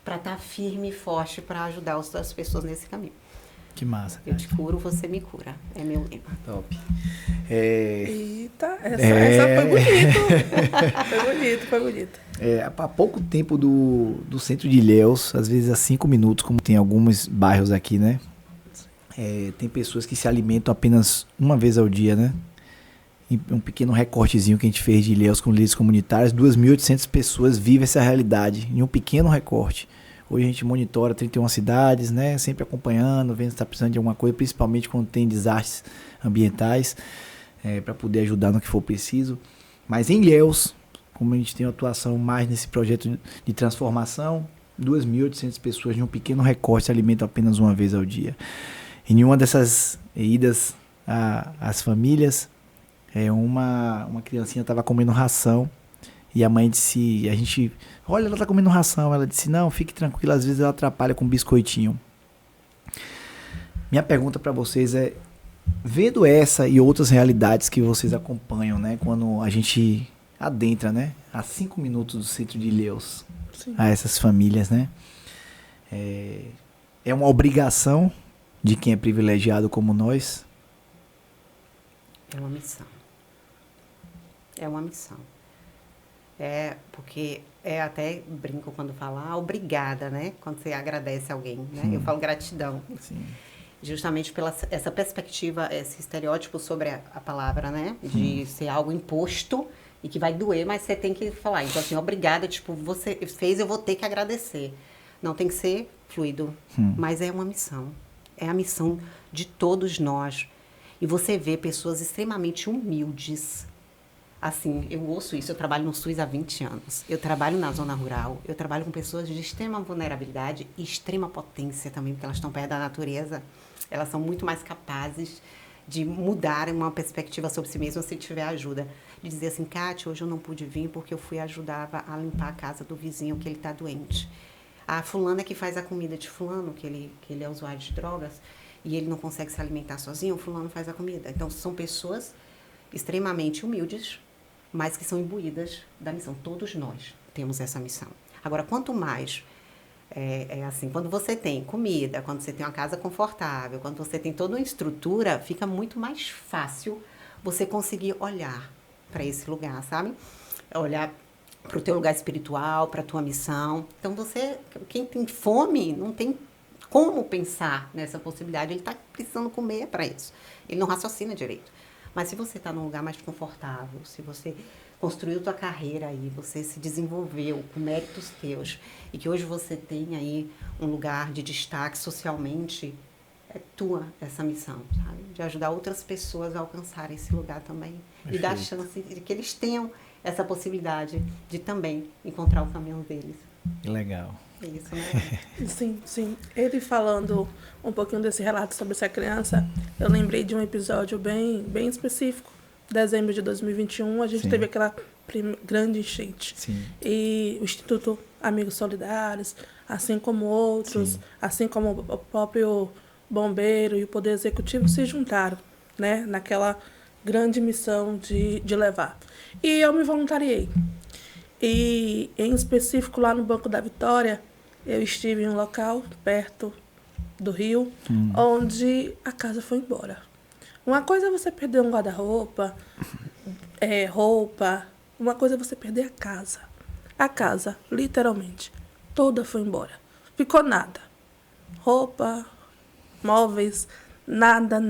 [SPEAKER 3] para estar firme e forte para ajudar as pessoas nesse caminho.
[SPEAKER 1] Que massa.
[SPEAKER 3] Eu te curo, você me cura. É meu lema.
[SPEAKER 1] Top.
[SPEAKER 2] Eita, essa foi bonito. Foi bonito.
[SPEAKER 1] Há pouco tempo do centro de Ilhéus, às vezes a 5 minutos, como tem alguns bairros aqui, né? Tem pessoas que se alimentam apenas uma vez ao dia, né? Um pequeno recortezinho que a gente fez de Ilhéus com líderes comunitários, 2.800 pessoas vivem essa realidade em um pequeno recorte. Hoje a gente monitora 31 cidades, né? Sempre acompanhando, vendo se está precisando de alguma coisa, principalmente quando tem desastres ambientais, para poder ajudar no que for preciso. Mas em Ilhéus, como a gente tem uma atuação mais nesse projeto de transformação, 2.800 pessoas de um pequeno recorte se alimentam apenas uma vez ao dia. Em uma dessas idas as famílias. Uma criancinha estava comendo ração e a mãe disse, olha, ela está comendo ração. Ela disse, não, fique tranquila, às vezes ela atrapalha com biscoitinho. Minha pergunta para vocês é, vendo essa e outras realidades que vocês acompanham, né, quando a gente adentra, né, a 5 minutos do centro de Ilhéus, a essas famílias, né, é uma obrigação de quem é privilegiado como nós?
[SPEAKER 3] É uma missão. É uma missão. Porque até brinco quando falo, obrigada, né? Quando você agradece alguém, né? Eu falo gratidão.
[SPEAKER 1] Sim.
[SPEAKER 3] Justamente pela essa perspectiva, esse estereótipo sobre a palavra, né? De ser algo imposto e que vai doer, mas você tem que falar. Então, assim, obrigada, tipo, você fez, eu vou ter que agradecer. Não tem que ser fluido, mas é uma missão. É a missão de todos nós. E você vê pessoas extremamente humildes. Assim, eu ouço isso, eu trabalho no SUS há 20 anos. Eu trabalho na zona rural, eu trabalho com pessoas de extrema vulnerabilidade e extrema potência também, porque elas estão perto da natureza. Elas são muito mais capazes de mudar uma perspectiva sobre si mesmas se tiver ajuda. De dizer assim, Kátia, hoje eu não pude vir porque eu fui ajudar a limpar a casa do vizinho que ele está doente. A fulana que faz a comida de fulano, que ele é usuário de drogas, e ele não consegue se alimentar sozinho, o fulano faz a comida. Então, são pessoas extremamente humildes, mas que são imbuídas da missão. Todos nós temos essa missão. Agora, quanto mais, assim, quando você tem comida, quando você tem uma casa confortável, quando você tem toda uma estrutura, fica muito mais fácil você conseguir olhar para esse lugar, sabe? Olhar para o teu lugar espiritual, para a tua missão. Então, quem tem fome, não tem como pensar nessa possibilidade. Ele está precisando comer para isso. Ele não raciocina direito. Mas se você está num lugar mais confortável, se você construiu tua carreira aí, você se desenvolveu com méritos teus, e que hoje você tem aí um lugar de destaque socialmente, é tua essa missão, sabe? De ajudar outras pessoas a alcançarem esse lugar também. Perfeito. E dar chance de que eles tenham essa possibilidade de também encontrar o caminho deles.
[SPEAKER 1] Legal.
[SPEAKER 3] Isso, né?
[SPEAKER 2] Sim, sim. Ele falando um pouquinho desse relato sobre essa criança, eu lembrei de um episódio bem específico. Dezembro de 2021, a gente teve aquela grande enchente.
[SPEAKER 1] Sim.
[SPEAKER 2] E o Instituto Amigos Solidários, assim como outros, assim como o próprio bombeiro e o Poder Executivo se juntaram, né, naquela grande missão de levar. E eu me voluntariei. E, em específico, lá no Banco da Vitória, eu estive em um local perto do rio, onde a casa foi embora. Uma coisa é você perder um guarda-roupa, roupa. Uma coisa é você perder a casa. A casa, literalmente, toda foi embora. Ficou nada. Roupa, móveis, nada.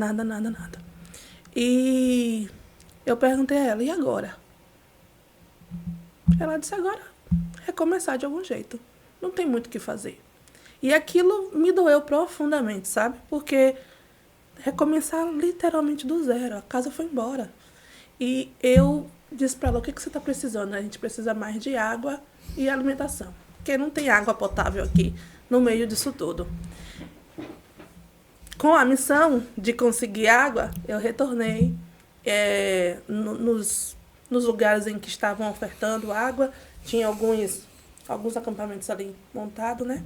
[SPEAKER 2] E eu perguntei a ela, e agora? Ela disse, agora, recomeçar de algum jeito. Não tem muito o que fazer. E aquilo me doeu profundamente, sabe? Porque recomeçar literalmente do zero. A casa foi embora. E eu disse para ela, o que você está precisando? A gente precisa mais de água e alimentação. Porque não tem água potável aqui no meio disso tudo. Com a missão de conseguir água, eu retornei nos lugares em que estavam ofertando água. Tinha alguns acampamentos ali montados, né?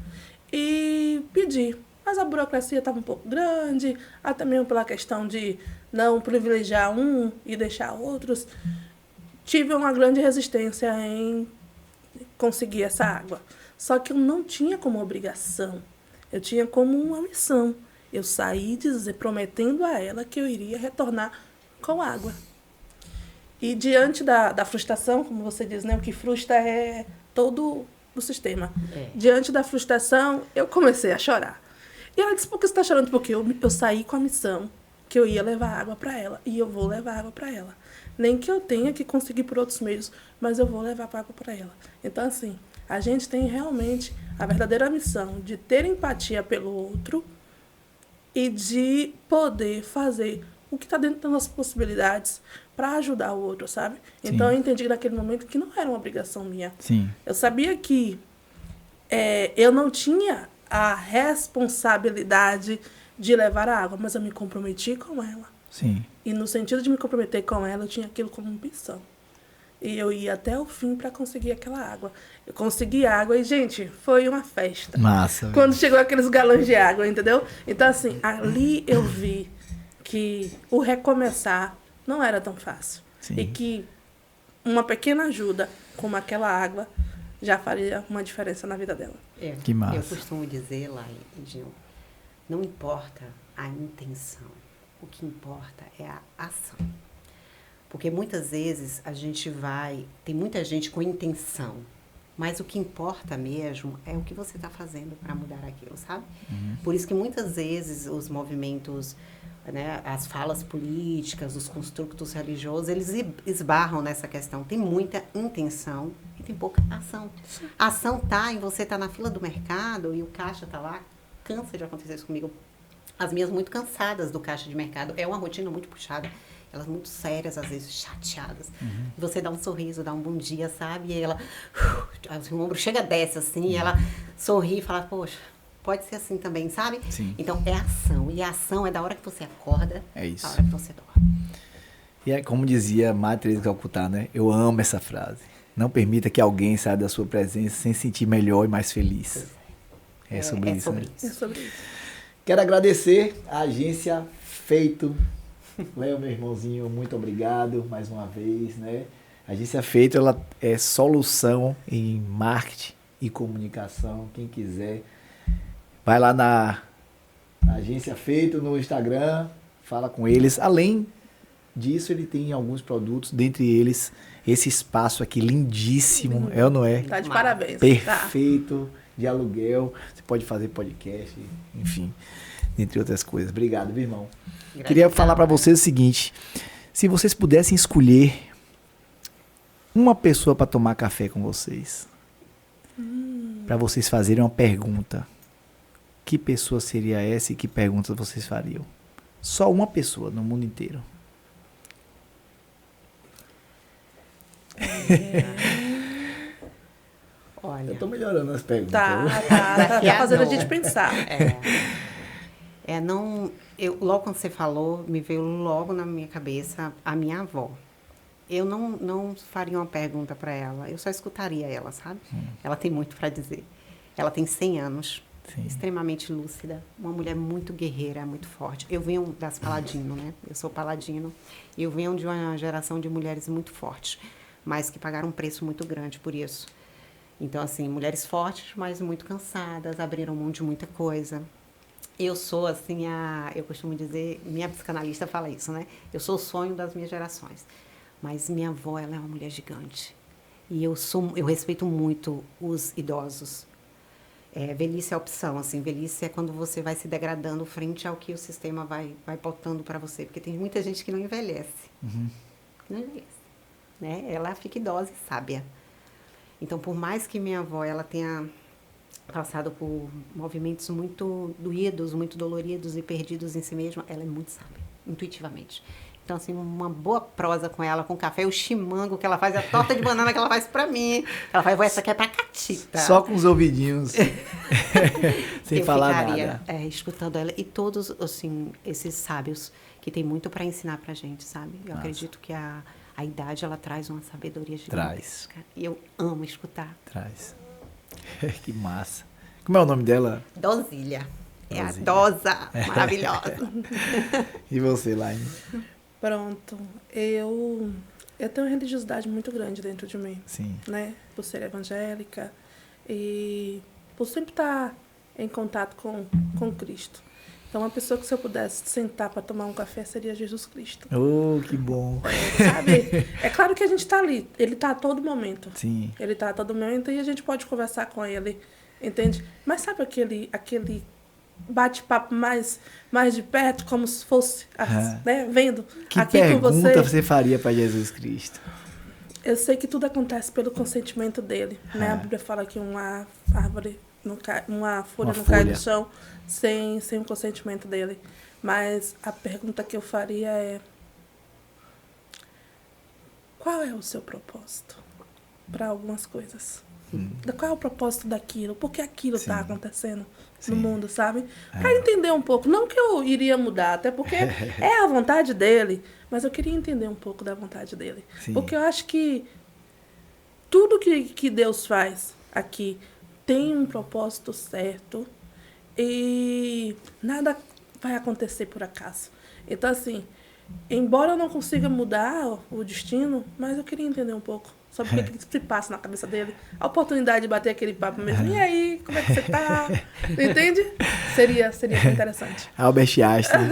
[SPEAKER 2] E pedi. Mas a burocracia estava um pouco grande, até mesmo pela questão de não privilegiar um e deixar outros. Tive uma grande resistência em conseguir essa água. Só que eu não tinha como obrigação. Eu tinha como uma missão. Eu saí prometendo a ela que eu iria retornar com água. E diante da frustração, como você diz, né? O que frustra é todo o sistema. Diante da frustração, eu comecei a chorar. E ela disse, por que você está chorando? Porque eu saí com a missão que eu ia levar água para ela. E eu vou levar água para ela. Nem que eu tenha que conseguir por outros meios, mas eu vou levar água para ela. Então, assim, a gente tem realmente a verdadeira missão de ter empatia pelo outro e de poder fazer o que está dentro das nossas possibilidades para ajudar o outro, sabe? Sim. Então, eu entendi naquele momento que não era uma obrigação minha.
[SPEAKER 1] Sim.
[SPEAKER 2] Eu sabia que eu não tinha a responsabilidade de levar a água, mas eu me comprometi com ela.
[SPEAKER 1] Sim.
[SPEAKER 2] E no sentido de me comprometer com ela, eu tinha aquilo como missão. E eu ia até o fim para conseguir aquela água. Eu consegui água e, gente, foi uma festa.
[SPEAKER 1] Massa.
[SPEAKER 2] Quando chegou aqueles galões de água, entendeu? Então, assim, ali eu vi que o recomeçar não era tão fácil.
[SPEAKER 1] Sim.
[SPEAKER 2] E que uma pequena ajuda, como aquela água, já faria uma diferença na vida dela.
[SPEAKER 1] Que massa.
[SPEAKER 3] Eu costumo dizer, Lai, Gil, não importa a intenção, o que importa é a ação. Porque muitas vezes tem muita gente com intenção, mas o que importa mesmo é o que você está fazendo para mudar aquilo, sabe? Por isso que muitas vezes os movimentos, né, as falas políticas, os construtos religiosos, eles esbarram nessa questão. Tem muita intenção e tem pouca ação. A ação tá em você estar na fila do mercado e o caixa está lá. Cansa de acontecer isso comigo. As minhas muito cansadas do caixa de mercado. É uma rotina muito puxada. Elas muito sérias, às vezes chateadas. E você dá um sorriso, dá um bom dia, sabe? E ela, o ombro chega, desce assim, e ela sorri e fala, poxa, pode ser assim também, sabe?
[SPEAKER 1] Sim.
[SPEAKER 3] Então, é ação. E a ação é da hora que você acorda,
[SPEAKER 1] É isso.
[SPEAKER 3] da hora que você dorme.
[SPEAKER 1] E é como dizia Madre Teresa de Calcutá, né? Eu amo essa frase. Não permita que alguém saia da sua presença sem sentir melhor e mais feliz. É sobre isso, né?
[SPEAKER 2] É sobre isso.
[SPEAKER 1] Quero agradecer a agência Feito. Léo, meu irmãozinho, muito obrigado mais uma vez, né? A agência Feito, ela é solução em marketing e comunicação. Quem quiser, vai lá na agência Feito no Instagram, fala com eles. Além disso, ele tem alguns produtos, dentre eles esse espaço aqui lindíssimo, é ou não é?
[SPEAKER 2] Tá de parabéns.
[SPEAKER 1] Perfeito, de aluguel. Você pode fazer podcast, enfim, entre outras coisas. Obrigado, meu irmão. Queria falar para vocês o seguinte: se vocês pudessem escolher uma pessoa para tomar café com vocês, para vocês fazerem uma pergunta, que pessoa seria essa e que perguntas vocês fariam? Só uma pessoa no mundo inteiro.
[SPEAKER 3] Olha,
[SPEAKER 1] Eu tô melhorando as perguntas.
[SPEAKER 2] Tá fazendo a gente pensar.
[SPEAKER 3] Logo quando você falou, me veio logo na minha cabeça a minha avó. Eu não faria uma pergunta para ela, eu só escutaria ela, sabe? Ela tem muito para dizer. Ela tem 100 anos, extremamente lúcida, uma mulher muito guerreira, muito forte. Eu venho das Paladino, né? Eu sou Paladino, e eu venho de uma geração de mulheres muito fortes, mas que pagaram um preço muito grande por isso. Então, assim, mulheres fortes, mas muito cansadas, abriram mão de muita coisa. Eu sou, assim, eu costumo dizer, minha psicanalista fala isso, né? Eu sou o sonho das minhas gerações. Mas minha avó, ela é uma mulher gigante. E eu respeito muito os idosos. Velhice é opção, assim. Velhice é quando você vai se degradando frente ao que o sistema vai pautando para você. Porque tem muita gente que não envelhece. Não envelhece. Né? Ela fica idosa e sábia. Então, por mais que minha avó ela tenha passado por movimentos muito doídos, muito doloridos e perdidos em si mesma, ela é muito sábia, intuitivamente. Então, assim, uma boa prosa com ela, com café, o chimango que ela faz, a torta de banana que ela faz pra mim. Ela faz, essa aqui é pra Catita.
[SPEAKER 1] Só com os ouvidinhos, sem falar
[SPEAKER 3] ficaria,
[SPEAKER 1] nada.
[SPEAKER 3] escutando ela. E todos, assim, esses sábios que tem muito para ensinar pra gente, sabe? Eu acredito que a idade, ela traz uma sabedoria gigantesca. E eu amo escutar.
[SPEAKER 1] Traz. Que massa. Como é o nome dela?
[SPEAKER 3] Dosília. É a
[SPEAKER 1] Dosília.
[SPEAKER 3] Dosa. Maravilhosa.
[SPEAKER 1] E você, Laine?
[SPEAKER 2] Pronto. Eu tenho uma religiosidade muito grande dentro de mim.
[SPEAKER 1] Sim.
[SPEAKER 2] Né? Por ser evangélica e por sempre estar em contato com Cristo. Então, uma pessoa que se eu pudesse sentar para tomar um café seria Jesus Cristo.
[SPEAKER 1] Oh, que bom.
[SPEAKER 2] Sabe? É claro que a gente está ali. Ele está a todo momento.
[SPEAKER 1] Sim.
[SPEAKER 2] Ele está a todo momento e a gente pode conversar com ele, entende? Mas sabe aquele bate-papo mais de perto, como se fosse, né, vendo
[SPEAKER 1] Que
[SPEAKER 2] aqui com
[SPEAKER 1] pergunta você faria para Jesus Cristo?
[SPEAKER 2] Eu sei que tudo acontece pelo consentimento dele, né? A Bíblia fala que uma árvore, uma folha não cai do chão sem o consentimento dele. Mas a pergunta que eu faria é: qual é o seu propósito para algumas coisas? Qual é o propósito daquilo? Por que aquilo está acontecendo
[SPEAKER 1] Sim.
[SPEAKER 2] no mundo, sabe? Para entender um pouco. Não que eu iria mudar, até porque é a vontade dele, mas eu queria entender um pouco da vontade dele.
[SPEAKER 1] Sim.
[SPEAKER 2] Porque eu acho que tudo que Deus faz aqui tem um propósito certo e nada vai acontecer por acaso. Então, assim, embora eu não consiga mudar o destino, mas eu queria entender um pouco sobre o que se passa na cabeça dele. A oportunidade de bater aquele papo mesmo. E aí, como é que você tá? Entende? Seria interessante.
[SPEAKER 1] Albert Einstein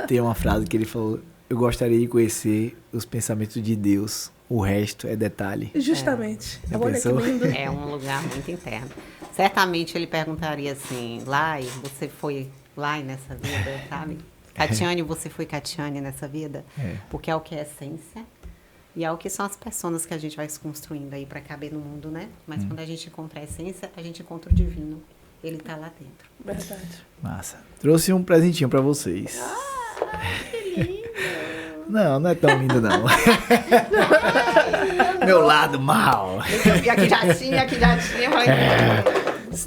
[SPEAKER 1] tem uma frase que ele falou: eu gostaria de conhecer os pensamentos de Deus, o resto é detalhe.
[SPEAKER 2] Justamente.
[SPEAKER 1] Já
[SPEAKER 2] Olha que
[SPEAKER 1] pensou?
[SPEAKER 2] lindo.
[SPEAKER 3] É um lugar muito interno. Certamente ele perguntaria assim, Lai, você foi Lai nessa vida, sabe? Catiane, você foi Catiane nessa vida? Porque é o que é essência e é o que são as pessoas que a gente vai se construindo aí para caber no mundo, né? Mas quando a gente encontra a essência, a gente encontra o divino. Ele tá lá dentro.
[SPEAKER 2] Verdade.
[SPEAKER 1] Massa. Trouxe um presentinho pra vocês.
[SPEAKER 3] Que lindo!
[SPEAKER 1] Não é tão lindo, não. Meu lado mal.
[SPEAKER 3] E aqui já tinha, eu falei,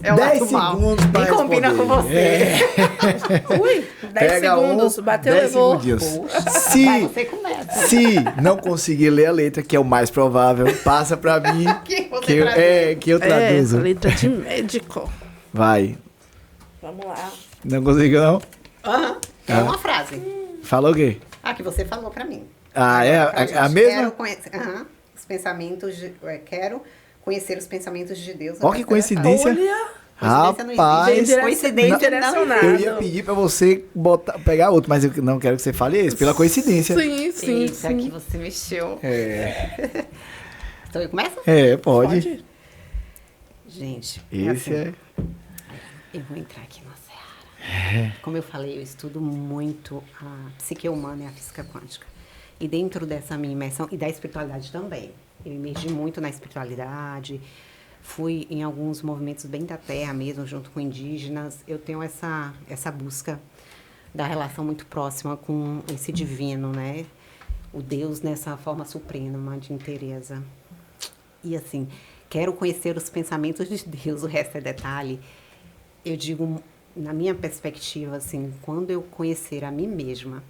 [SPEAKER 3] é o
[SPEAKER 1] 10
[SPEAKER 3] lado mal.
[SPEAKER 1] segundos pra
[SPEAKER 3] Nem combina com
[SPEAKER 1] responder.
[SPEAKER 3] você.
[SPEAKER 2] Ui, 10
[SPEAKER 1] Pega
[SPEAKER 2] segundos. Bateu,
[SPEAKER 1] 10
[SPEAKER 2] levou.
[SPEAKER 1] segundinhos.
[SPEAKER 3] Vai, você começa.
[SPEAKER 1] Se não conseguir ler a letra, que é o mais provável, passa pra mim
[SPEAKER 3] Que você
[SPEAKER 1] que eu,
[SPEAKER 3] traduz.
[SPEAKER 1] que eu traduzo.
[SPEAKER 2] Letra de médico.
[SPEAKER 1] Vai.
[SPEAKER 2] Vamos lá.
[SPEAKER 1] Não conseguiu, não?
[SPEAKER 3] Aham. É uma frase.
[SPEAKER 1] Falou o quê?
[SPEAKER 3] Ah, que você falou pra mim.
[SPEAKER 1] Ah, é?
[SPEAKER 3] Pra gente.
[SPEAKER 1] A mesma?
[SPEAKER 3] Quero conhecer, os pensamentos quero conhecer os pensamentos de Deus.
[SPEAKER 1] Ó, que coincidência.
[SPEAKER 2] Olha.
[SPEAKER 1] Rapaz,
[SPEAKER 3] Coincidência não.
[SPEAKER 1] eu ia pedir pra você pegar outro, mas eu não quero que você fale esse, pela coincidência.
[SPEAKER 2] Sim.
[SPEAKER 3] Isso aqui você mexeu. Então eu começo?
[SPEAKER 1] Pode.
[SPEAKER 3] Gente,
[SPEAKER 1] Esse
[SPEAKER 3] assim, eu vou entrar aqui na seara. Como eu falei, eu estudo muito a psique humana e a física quântica. E dentro dessa minha imersão, e da espiritualidade também, eu emergi muito na espiritualidade, fui em alguns movimentos bem da terra mesmo, junto com indígenas. Eu tenho essa busca da relação muito próxima com esse divino, né? O Deus nessa forma suprema de Teresa. E assim, quero conhecer os pensamentos de Deus, o resto é detalhe. Eu digo, na minha perspectiva, assim, quando eu conhecer a mim mesma,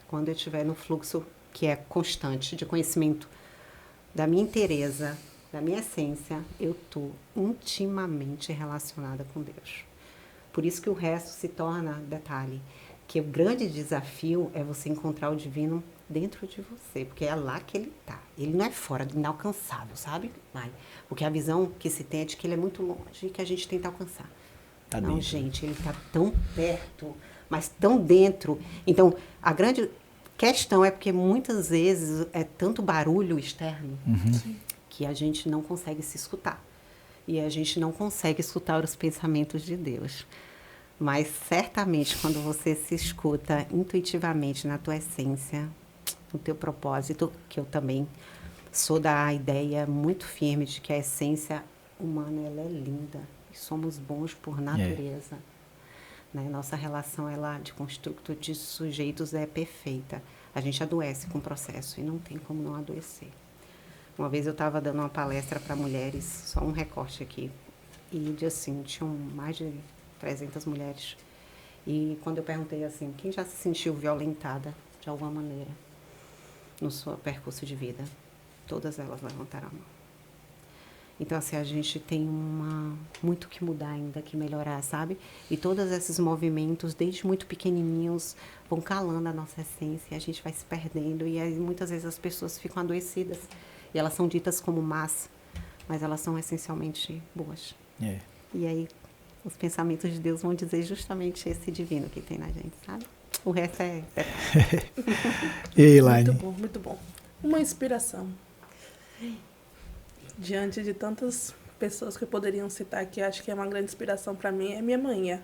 [SPEAKER 3] quando eu estiver no fluxo que é constante de conhecimento da minha Teresa, da minha essência, eu estou intimamente relacionada com Deus. Por isso que o resto se torna detalhe. Que o grande desafio é você encontrar o divino dentro de você, porque é lá que ele está. Ele não é fora, inalcançável, sabe? Porque a visão que se tem é de que ele é muito longe e que a gente tenta alcançar.
[SPEAKER 1] Tá
[SPEAKER 3] não,
[SPEAKER 1] dentro.
[SPEAKER 3] gente, ele está tão perto, mas tão dentro. Então, a grande questão é porque muitas vezes é tanto barulho externo que a gente não consegue se escutar. E a gente não consegue escutar os pensamentos de Deus. Mas certamente quando você se escuta intuitivamente na tua essência, no teu propósito, que eu também sou da ideia muito firme de que a essência humana ela é linda e somos bons por natureza. Né? Nossa relação ela de construto de sujeitos é perfeita. A gente adoece com o processo e não tem como não adoecer. Uma vez eu estava dando uma palestra para mulheres, só um recorte aqui, e assim, tinham mais de 300 mulheres. E quando eu perguntei assim, quem já se sentiu violentada de alguma maneira no seu percurso de vida? Todas elas levantaram a mão. Então, assim, a gente tem muito que mudar ainda, que melhorar, sabe? E todos esses movimentos, desde muito pequenininhos, vão calando a nossa essência, e a gente vai se perdendo, e aí, muitas vezes as pessoas ficam adoecidas. E elas são ditas como más, mas elas são essencialmente boas. E aí, os pensamentos de Deus vão dizer justamente esse divino que tem na gente, sabe? O resto é...
[SPEAKER 1] E aí, Elaine?
[SPEAKER 2] Muito bom, muito bom. Uma inspiração. Diante de tantas pessoas que eu poderiam citar aqui, acho que é uma grande inspiração para mim, é minha mãe.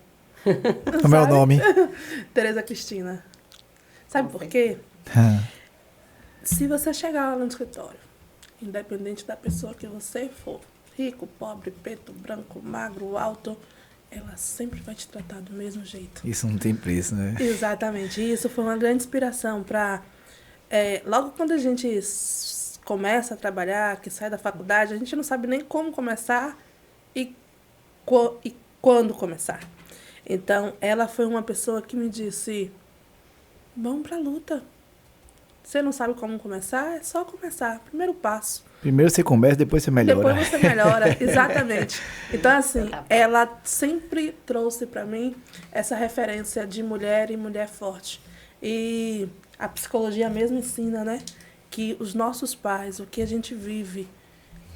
[SPEAKER 1] Como é o nome?
[SPEAKER 2] Tereza Cristina. Sabe por quê? Se você chegar lá no escritório, independente da pessoa que você for, rico, pobre, preto, branco, magro, alto, ela sempre vai te tratar do mesmo jeito.
[SPEAKER 1] Isso não tem preço, né?
[SPEAKER 2] Exatamente. Isso foi uma grande inspiração para... logo quando a gente começa a trabalhar, que sai da faculdade, a gente não sabe nem como começar e quando começar. Então, ela foi uma pessoa que me disse, vamos pra luta. Você não sabe como começar? É só começar. Primeiro passo.
[SPEAKER 1] Primeiro você começa, depois você melhora.
[SPEAKER 2] Depois você melhora, exatamente. Então, assim, ela sempre trouxe para mim essa referência de mulher e mulher forte. E a psicologia mesmo ensina, né? Que os nossos pais, o que a gente vive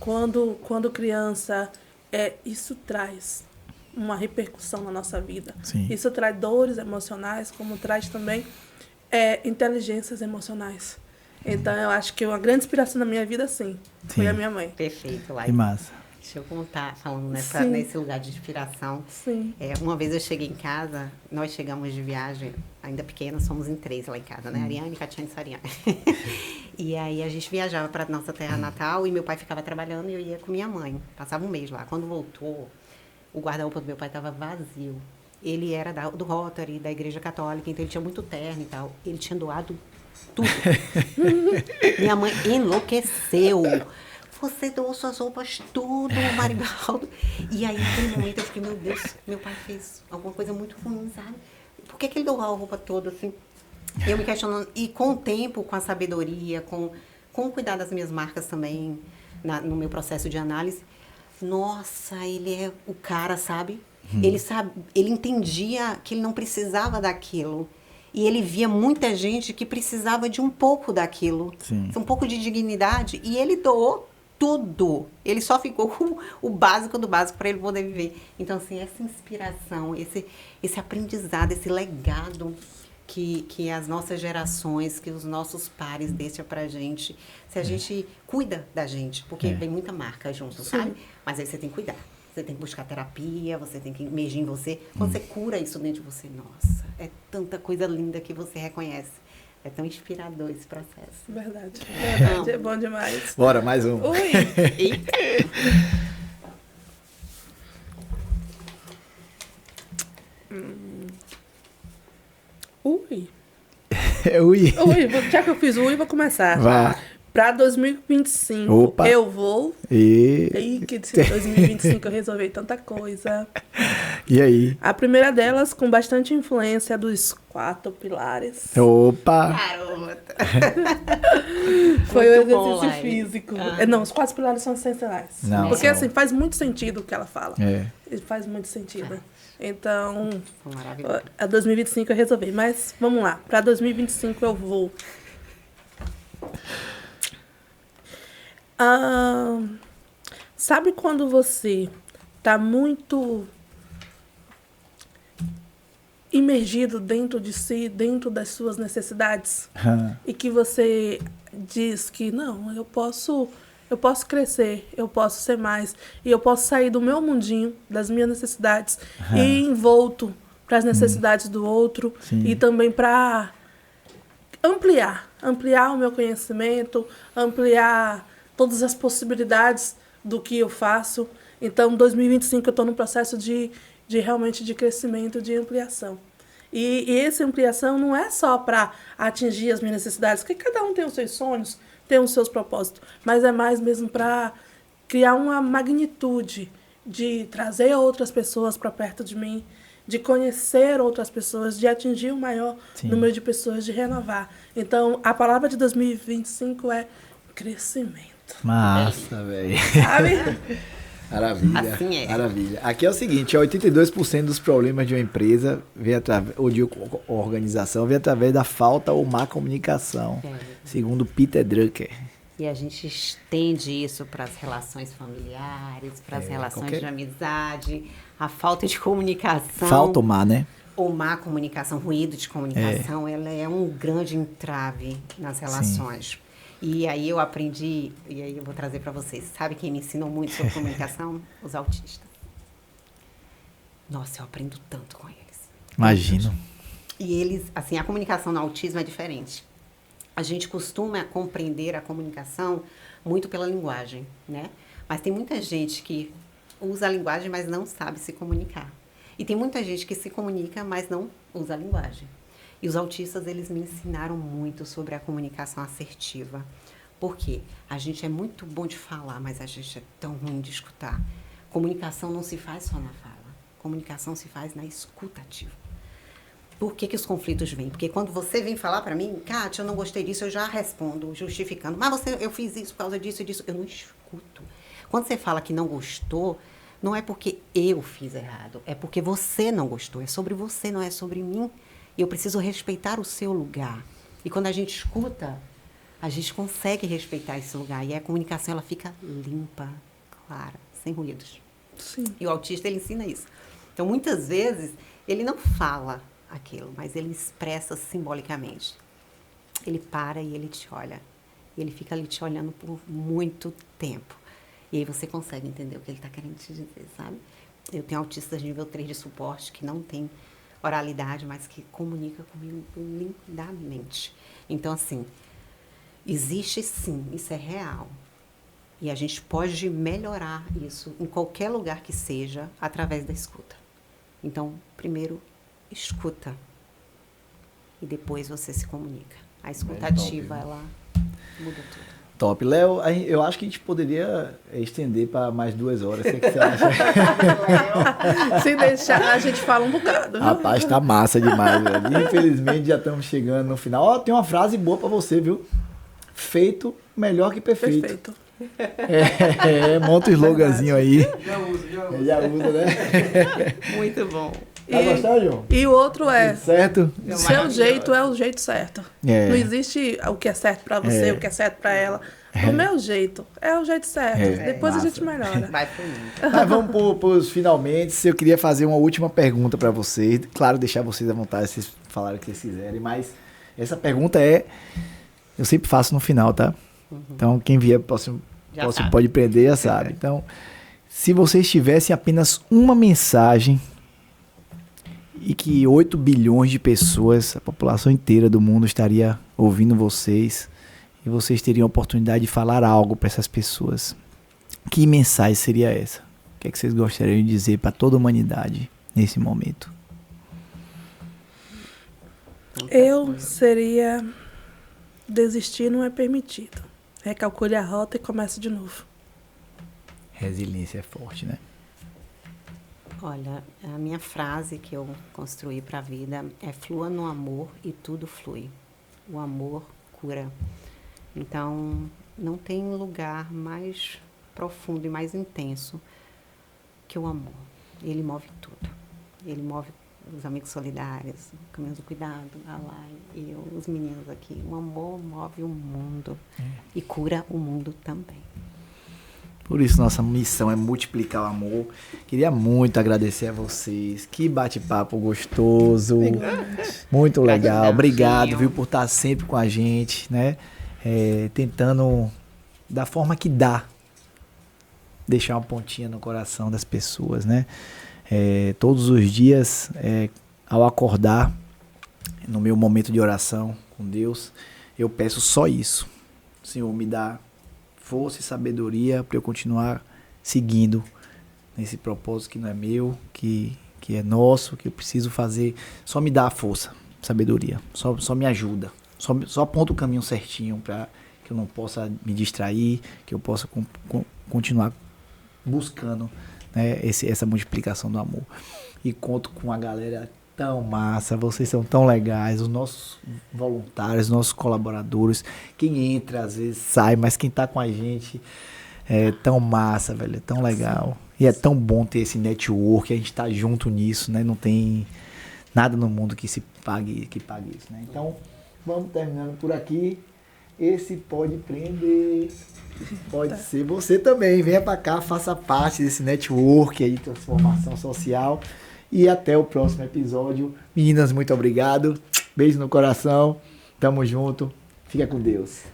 [SPEAKER 2] quando criança, isso traz uma repercussão na nossa vida.
[SPEAKER 1] Sim.
[SPEAKER 2] Isso traz dores emocionais, como traz também inteligências emocionais. Então, eu acho que uma grande inspiração na minha vida, sim, foi a minha mãe.
[SPEAKER 3] Perfeito, Laís.
[SPEAKER 1] Que massa.
[SPEAKER 3] Deixa eu contar, falando nesse lugar de inspiração.
[SPEAKER 2] Sim.
[SPEAKER 3] Uma vez eu cheguei em casa, nós chegamos de viagem, ainda pequena, somos em 3 lá em casa, né? Ariane, Catiane e Sariane. E aí a gente viajava para nossa terra natal e meu pai ficava trabalhando e eu ia com minha mãe. Passava um mês lá. Quando voltou, o guarda-roupa do meu pai estava vazio. Ele era do Rotary, da Igreja Católica, então ele tinha muito terno e tal. Ele tinha doado tudo. Minha mãe enlouqueceu. Você doou suas roupas tudo, Maribaldo. E aí, naquele momento, eu fiquei, meu Deus, meu pai fez alguma coisa muito ruim, sabe? Por que ele doou a roupa toda, assim? Eu me questionando. E com o tempo, com a sabedoria, com o cuidar das minhas marcas também, no meu processo de análise, nossa, ele é o cara, sabe? Ele entendia que ele não precisava daquilo. E ele via muita gente que precisava de um pouco daquilo.
[SPEAKER 1] Sim.
[SPEAKER 3] Um pouco de dignidade. E ele doou tudo. Ele só ficou com o básico do básico para ele poder viver. Então, assim, essa inspiração, esse aprendizado, esse legado que as nossas gerações, que os nossos pares deixam pra gente, se a gente cuida da gente, porque vem muita marca junto, sabe? Mas aí você tem que cuidar. Você tem que buscar terapia, você tem que imergir em você. Quando você cura isso dentro de você, nossa, é tanta coisa linda que você reconhece. É tão inspirador esse processo.
[SPEAKER 2] Verdade. Verdade, é bom demais.
[SPEAKER 1] Bora, mais um.
[SPEAKER 2] Ui!
[SPEAKER 3] Eita.
[SPEAKER 2] Ui!
[SPEAKER 1] Ui.
[SPEAKER 2] Já que eu fiz ui, vou começar.
[SPEAKER 1] Vá.
[SPEAKER 2] Para 2025,
[SPEAKER 1] Opa.
[SPEAKER 2] eu vou...
[SPEAKER 1] E
[SPEAKER 2] que em 2025 eu resolvi tanta coisa.
[SPEAKER 1] aí?
[SPEAKER 2] A primeira delas, com bastante influência dos 4 pilares,
[SPEAKER 1] Opa!
[SPEAKER 3] Caramba.
[SPEAKER 2] foi o
[SPEAKER 3] Muito bom,
[SPEAKER 2] exercício
[SPEAKER 3] Lai.
[SPEAKER 2] físico.
[SPEAKER 3] Ah.
[SPEAKER 2] Não, os 4 pilares são essenciais.
[SPEAKER 1] Não,
[SPEAKER 2] Porque,
[SPEAKER 1] são.
[SPEAKER 2] assim, faz muito sentido o que ela fala.
[SPEAKER 1] É.
[SPEAKER 2] Faz muito sentido. Então,
[SPEAKER 3] Maravilhoso.
[SPEAKER 2] a 2025 eu resolvi. Mas, vamos lá. Para 2025 eu vou... sabe quando você tá muito imergido dentro de si, dentro das suas necessidades, e que você diz que não, eu posso crescer, eu posso ser mais, e eu posso sair do meu mundinho, das minhas necessidades, e ir envolto para as necessidades do outro,
[SPEAKER 1] Sim.
[SPEAKER 2] e também para ampliar o meu conhecimento, ampliar todas as possibilidades do que eu faço. Então, em 2025 eu estou num processo de realmente de crescimento, de ampliação. E essa ampliação não é só para atingir as minhas necessidades, porque cada um tem os seus sonhos, tem os seus propósitos, mas é mais mesmo para criar uma magnitude de trazer outras pessoas para perto de mim, de conhecer outras pessoas, de atingir o maior número de pessoas, de renovar. Então, a palavra de 2025 é crescimento.
[SPEAKER 1] Massa, velho.
[SPEAKER 2] Sabe?
[SPEAKER 1] Maravilha.
[SPEAKER 3] Assim é.
[SPEAKER 1] Maravilha. Aqui é o seguinte, 82% dos problemas de uma empresa ou de organização vem através da falta ou má comunicação, segundo Peter Drucker.
[SPEAKER 3] E a gente estende isso para as relações familiares, para as relações de amizade, a falta de comunicação.
[SPEAKER 1] Falta ou má, né?
[SPEAKER 3] Ou má comunicação, ruído de comunicação, ela é um grande entrave nas relações. E aí eu aprendi, e aí eu vou trazer para vocês. Sabe quem me ensinou muito sobre comunicação? Os autistas. Nossa, eu aprendo tanto com eles.
[SPEAKER 1] Imagino.
[SPEAKER 3] E eles, assim, a comunicação no autismo é diferente. A gente costuma compreender a comunicação muito pela linguagem, né? Mas tem muita gente que usa a linguagem, mas não sabe se comunicar. E tem muita gente que se comunica, mas não usa a linguagem. E os autistas, eles me ensinaram muito sobre a comunicação assertiva. Por quê? A gente é muito bom de falar, mas a gente é tão ruim de escutar. Comunicação não se faz só na fala. Comunicação se faz na escuta ativa. Por que os conflitos vêm? Porque quando você vem falar para mim, Kátia, eu não gostei disso, eu já respondo, justificando. Mas eu fiz isso por causa disso e disso. Eu não escuto. Quando você fala que não gostou, não é porque eu fiz errado, é porque você não gostou. É sobre você, não é sobre mim. E eu preciso respeitar o seu lugar. E quando a gente escuta, a gente consegue respeitar esse lugar. E a comunicação, ela fica limpa, clara, sem ruídos.
[SPEAKER 2] Sim.
[SPEAKER 3] E o autista, ele ensina isso. Então, muitas vezes, ele não fala aquilo, mas ele expressa simbolicamente. Ele para e ele te olha. E ele fica ali te olhando por muito tempo. E aí você consegue entender o que ele está querendo te dizer, sabe? Eu tenho autistas de nível 3 de suporte que não tem oralidade, mas que comunica comigo lindamente. Então, assim, existe sim, isso é real. E a gente pode melhorar isso em qualquer lugar que seja, através da escuta. Então, primeiro, escuta. E depois você se comunica. A escuta ativa, ela muda tudo.
[SPEAKER 1] Top. Léo, eu acho que a gente poderia estender para mais 2 horas. O que você acha?
[SPEAKER 2] Se deixar, a gente fala um bocado.
[SPEAKER 1] Rapaz, tá massa demais, velho. Infelizmente, já estamos chegando no final. Ó, tem uma frase boa para você, viu? Feito melhor que perfeito.
[SPEAKER 2] Perfeito.
[SPEAKER 1] Monta o sloganzinho aí.
[SPEAKER 4] Já usa.
[SPEAKER 1] Já usa, né?
[SPEAKER 3] Muito bom.
[SPEAKER 1] Tá gostando, João?
[SPEAKER 2] E o outro é,
[SPEAKER 1] Tudo certo?
[SPEAKER 2] seu jeito é o jeito certo.
[SPEAKER 1] É.
[SPEAKER 2] Não existe o que é certo pra você, o que é certo pra ela. O meu jeito é o jeito certo. Depois
[SPEAKER 1] massa.
[SPEAKER 2] a gente melhora.
[SPEAKER 3] Vai fluindo.
[SPEAKER 1] Mas vamos pros finalmente. Eu queria fazer uma última pergunta para vocês. Claro, deixar vocês à vontade, vocês falarem o que vocês quiserem. Mas essa pergunta eu sempre faço no final, tá? Então, quem vier próximo pode prender, já sabe. Então, se vocês tivessem apenas uma mensagem e que 8 bilhões de pessoas, a população inteira do mundo estaria ouvindo vocês e vocês teriam a oportunidade de falar algo para essas pessoas, que mensagem seria essa? O que é que vocês gostariam de dizer para toda a humanidade nesse momento?
[SPEAKER 2] Eu seria: desistir não é permitido. Recalcule a rota e comece de novo.
[SPEAKER 1] Resiliência é forte, né?
[SPEAKER 3] Olha, a minha frase que eu construí para a vida é: flua no amor e tudo flui. O amor cura. Então, não tem lugar mais profundo e mais intenso que o amor. Ele move tudo. Ele move os amigos solidários, o Caminho do Cuidado, a Lai e os meninos aqui. O amor move o mundo e cura o mundo também.
[SPEAKER 1] Por isso, nossa missão é multiplicar o amor. Queria muito agradecer a vocês. Que bate-papo gostoso. Muito legal. Obrigado, viu, por estar sempre com a gente, né? Tentando, da forma que dá, deixar uma pontinha no coração das pessoas, né? Todos os dias, ao acordar, no meu momento de oração com Deus, eu peço só isso. Senhor, me dá força e sabedoria para eu continuar seguindo nesse propósito que não é meu, que é nosso, que eu preciso fazer. Só me dá a força, sabedoria, só me ajuda, só aponta o caminho certinho para que eu não possa me distrair, que eu possa continuar buscando, né, essa multiplicação do amor. E conto com a galera tão massa, vocês são tão legais, os nossos voluntários, os nossos colaboradores, quem entra às vezes sai, mas quem tá com a gente é tão massa, velho, é tão legal. E é tão bom ter esse network, a gente tá junto nisso, né? Não tem nada no mundo que pague isso, né? Então, vamos terminando por aqui. Esse pode prender, pode ser você também. Venha pra cá, faça parte desse network aí, transformação social. E até o próximo episódio. Meninas, muito obrigado. Beijo no coração. Tamo junto. Fica com Deus.